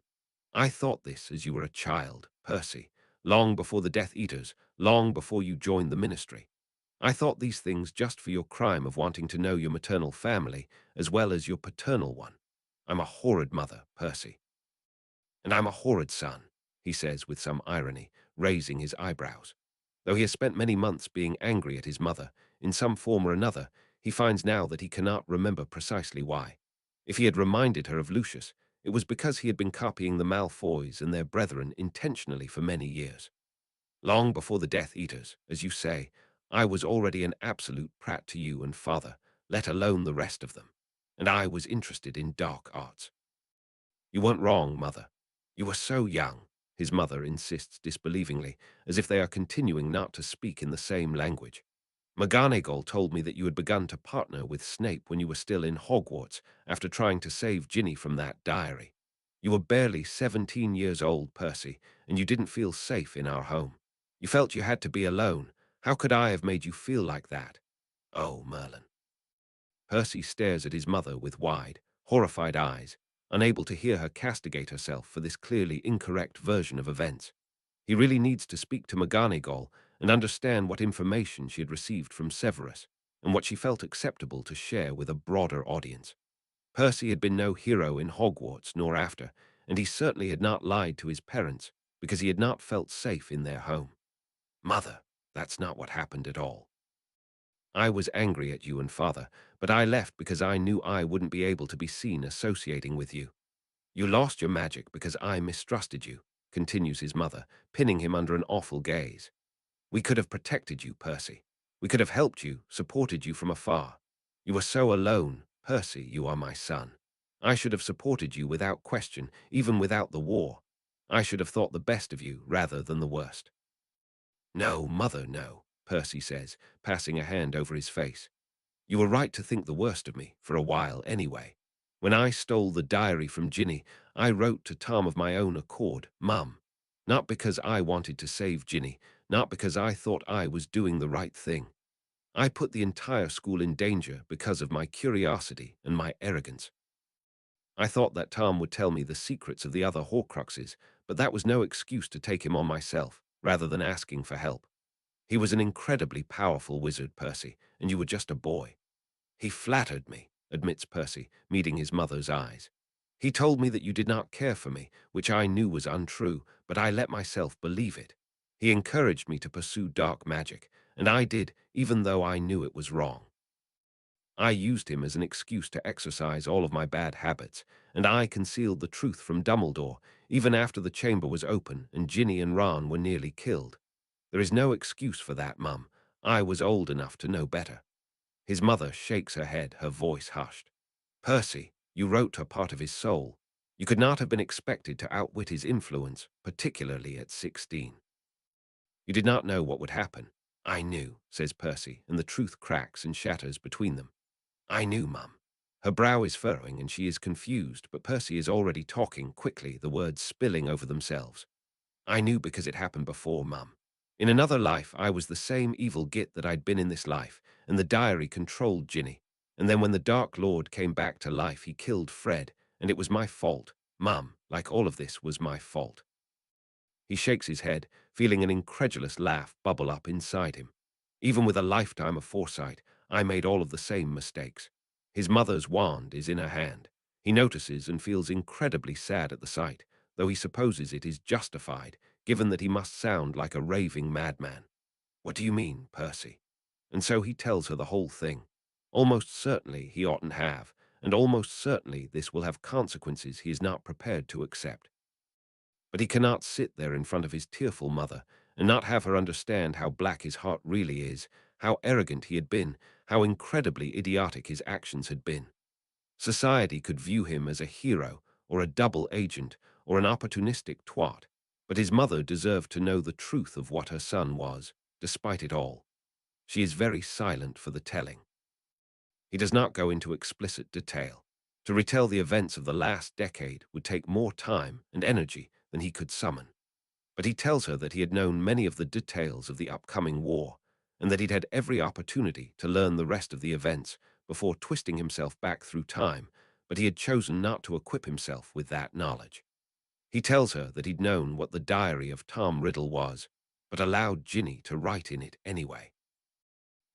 "I thought this as you were a child, Percy, long before the Death Eaters, long before you joined the ministry. I thought these things just for your crime of wanting to know your maternal family as well as your paternal one. I'm a horrid mother, Percy." "And I'm a horrid son," he says with some irony, raising his eyebrows. Though he has spent many months being angry at his mother, in some form or another, he finds now that he cannot remember precisely why. If he had reminded her of Lucius, it was because he had been copying the Malfoys and their brethren intentionally for many years. "Long before the Death Eaters, as you say, I was already an absolute prat to you and father, let alone the rest of them. And I was interested in dark arts." "You weren't wrong, Mother. You were so young," his mother insists disbelievingly, as if they are continuing not to speak in the same language. "McGonagall told me that you had begun to partner with Snape when you were still in Hogwarts after trying to save Ginny from that diary. You were barely 17 years old, Percy, and you didn't feel safe in our home. You felt you had to be alone. How could I have made you feel like that? Oh, Merlin. Percy stares at his mother with wide, horrified eyes, unable to hear her castigate herself for this clearly incorrect version of events. He really needs to speak to McGonagall and understand what information she had received from Severus and what she felt acceptable to share with a broader audience. Percy had been no hero in Hogwarts nor after, and he certainly had not lied to his parents because he had not felt safe in their home. Mother, that's not what happened at all. I was angry at you and father, but I left because I knew I wouldn't be able to be seen associating with you. You lost your magic because I mistrusted you, continues his mother, pinning him under an awful gaze. We could have protected you, Percy. We could have helped you, supported you from afar. You were so alone. Percy, you are my son. I should have supported you without question, even without the war. I should have thought the best of you rather than the worst. No, mother, no, Percy says, passing a hand over his face. You were right to think the worst of me, for a while anyway. When I stole the diary from Ginny, I wrote to Tom of my own accord, Mum. Not because I wanted to save Ginny, not because I thought I was doing the right thing. I put the entire school in danger because of my curiosity and my arrogance. I thought that Tom would tell me the secrets of the other Horcruxes, but that was no excuse to take him on myself, rather than asking for help. He was an incredibly powerful wizard, Percy, and you were just a boy. He flattered me, admits Percy, meeting his mother's eyes. He told me that you did not care for me, which I knew was untrue, but I let myself believe it. He encouraged me to pursue dark magic, and I did, even though I knew it was wrong. I used him as an excuse to exercise all of my bad habits, and I concealed the truth from Dumbledore, even after the chamber was open and Ginny and Ron were nearly killed. There is no excuse for that, Mum. I was old enough to know better. His mother shakes her head, her voice hushed. Percy, you wrote a part of his soul. You could not have been expected to outwit his influence, particularly at 16. You did not know what would happen. I knew, says Percy, and the truth cracks and shatters between them. I knew, Mum. Her brow is furrowing and she is confused, but Percy is already talking quickly, the words spilling over themselves. I knew because it happened before, Mum. In another life, I was the same evil git that I'd been in this life, and the diary controlled Ginny. And then when the Dark Lord came back to life, he killed Fred, and it was my fault. Mum, like all of this was my fault. He shakes his head, feeling an incredulous laugh bubble up inside him. Even with a lifetime of foresight, I made all of the same mistakes. His mother's wand is in her hand. He notices and feels incredibly sad at the sight, though he supposes it is justified, given that he must sound like a raving madman. What do you mean, Percy? And so he tells her the whole thing. Almost certainly he oughtn't have, and almost certainly this will have consequences he is not prepared to accept. But he cannot sit there in front of his tearful mother and not have her understand how black his heart really is, how arrogant he had been, how incredibly idiotic his actions had been. Society could view him as a hero or a double agent or an opportunistic twat, but his mother deserved to know the truth of what her son was, despite it all. She is very silent for the telling. He does not go into explicit detail. To retell the events of the last decade would take more time and energy than he could summon. But he tells her that he had known many of the details of the upcoming war, and that he'd had every opportunity to learn the rest of the events before twisting himself back through time, but he had chosen not to equip himself with that knowledge. He tells her that he'd known what the diary of Tom Riddle was, but allowed Ginny to write in it anyway.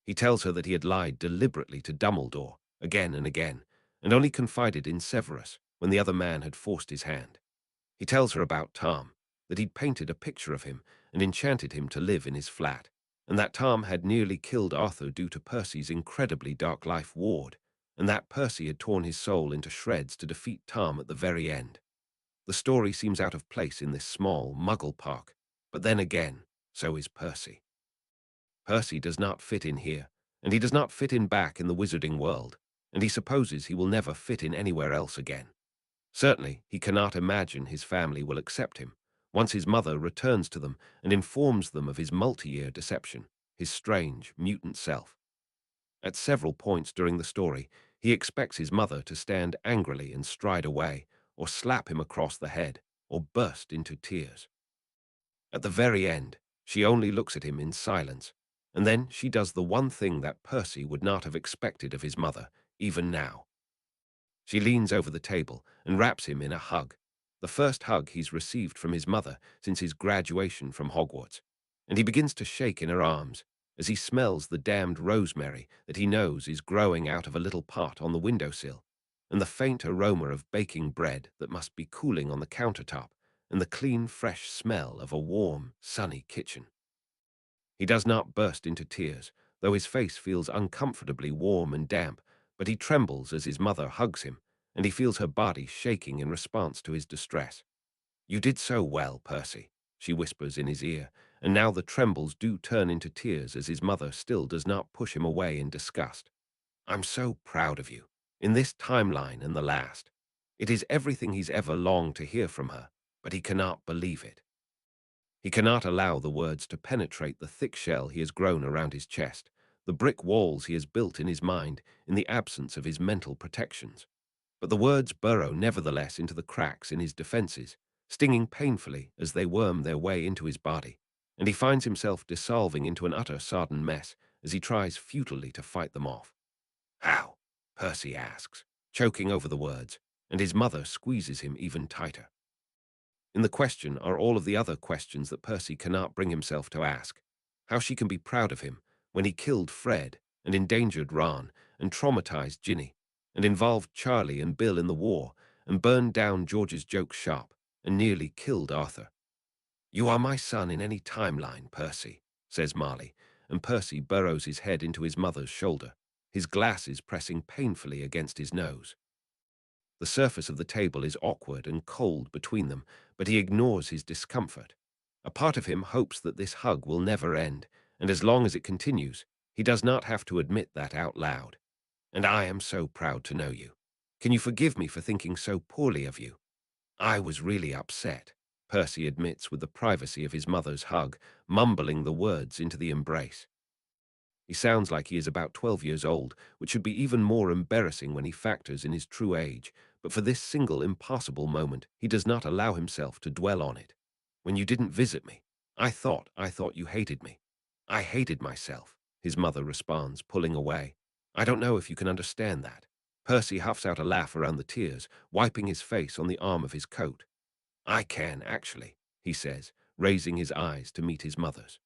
He tells her that he had lied deliberately to Dumbledore, again and again, and only confided in Severus when the other man had forced his hand. He tells her about Tom, that he'd painted a picture of him and enchanted him to live in his flat, and that Tom had nearly killed Arthur due to Percy's incredibly dark life ward, and that Percy had torn his soul into shreds to defeat Tom at the very end. The story seems out of place in this small Muggle park, but then again, so is Percy. Percy does not fit in here, and he does not fit in back in the wizarding world, and he supposes he will never fit in anywhere else again. Certainly, he cannot imagine his family will accept him, once his mother returns to them and informs them of his multi-year deception, his strange, mutant self. At several points during the story, he expects his mother to stand angrily and stride away, or slap him across the head, or burst into tears. At the very end, she only looks at him in silence, and then she does the one thing that Percy would not have expected of his mother, even now. She leans over the table and wraps him in a hug, the first hug he's received from his mother since his graduation from Hogwarts, and he begins to shake in her arms as he smells the damned rosemary that he knows is growing out of a little pot on the windowsill, and the faint aroma of baking bread that must be cooling on the countertop, and the clean, fresh smell of a warm, sunny kitchen. He does not burst into tears, though his face feels uncomfortably warm and damp, but he trembles as his mother hugs him, and he feels her body shaking in response to his distress. "You did so well, Percy," she whispers in his ear, and now the trembles do turn into tears as his mother still does not push him away in disgust. "I'm so proud of you, in this timeline and the last." It is everything he's ever longed to hear from her, but he cannot believe it. He cannot allow the words to penetrate the thick shell he has grown around his chest, the brick walls he has built in his mind in the absence of his mental protections. But the words burrow nevertheless into the cracks in his defenses, stinging painfully as they worm their way into his body, and he finds himself dissolving into an utter sodden mess as he tries futilely to fight them off. "How?" Percy asks, choking over the words, and his mother squeezes him even tighter. In the question are all of the other questions that Percy cannot bring himself to ask. How she can be proud of him when he killed Fred and endangered Ron and traumatized Ginny and involved Charlie and Bill in the war and burned down George's joke shop and nearly killed Arthur. "You are my son in any timeline, Percy," says Marley, and Percy burrows his head into his mother's shoulder, his glasses pressing painfully against his nose. The surface of the table is awkward and cold between them, but he ignores his discomfort. A part of him hopes that this hug will never end, and as long as it continues, he does not have to admit that out loud. "And I am so proud to know you. Can you forgive me for thinking so poorly of you?" "I was really upset," Percy admits with the privacy of his mother's hug, mumbling the words into the embrace. He sounds like he is about 12 years old, which should be even more embarrassing when he factors in his true age, but for this single impossible moment, he does not allow himself to dwell on it. "When you didn't visit me, I thought you hated me. I hated myself," his mother responds, pulling away. "I don't know if you can understand that." Percy huffs out a laugh around the tears, wiping his face on the arm of his coat. "I can, actually," he says, raising his eyes to meet his mother's.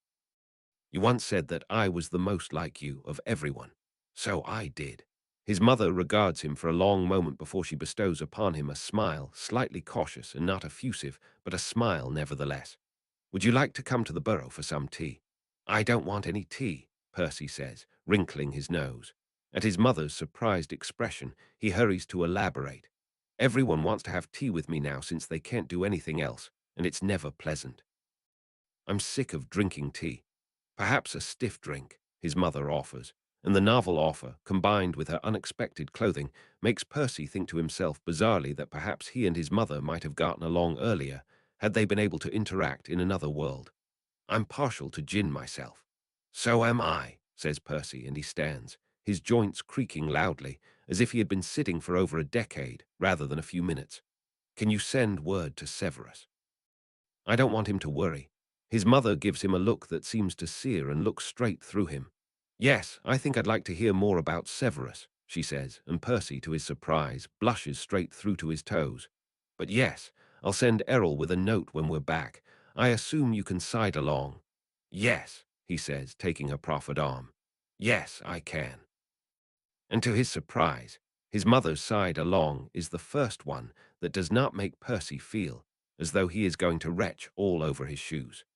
"You once said that I was the most like you of everyone. So I did." His mother regards him for a long moment before she bestows upon him a smile, slightly cautious and not effusive, but a smile nevertheless. "Would you like to come to the Burrow for some tea?" "I don't want any tea," Percy says, wrinkling his nose. At his mother's surprised expression, he hurries to elaborate. "Everyone wants to have tea with me now since they can't do anything else, and it's never pleasant. I'm sick of drinking tea. Perhaps a stiff drink," his mother offers, and the novel offer, combined with her unexpected clothing, makes Percy think to himself bizarrely that perhaps he and his mother might have gotten along earlier had they been able to interact in another world. "I'm partial to gin myself." "So am I," says Percy, and he stands, his joints creaking loudly, as if he had been sitting for over a decade rather than a few minutes. "Can you send word to Severus?" "I don't want him to worry." His mother gives him a look that seems to sear and look straight through him. "Yes, I think I'd like to hear more about Severus," she says, and Percy, to his surprise, blushes straight through to his toes. "But yes, I'll send Errol with a note when we're back. I assume you can side along." "Yes," he says, taking her proffered arm. "Yes, I can." And to his surprise, his mother's side along is the first one that does not make Percy feel as though he is going to retch all over his shoes.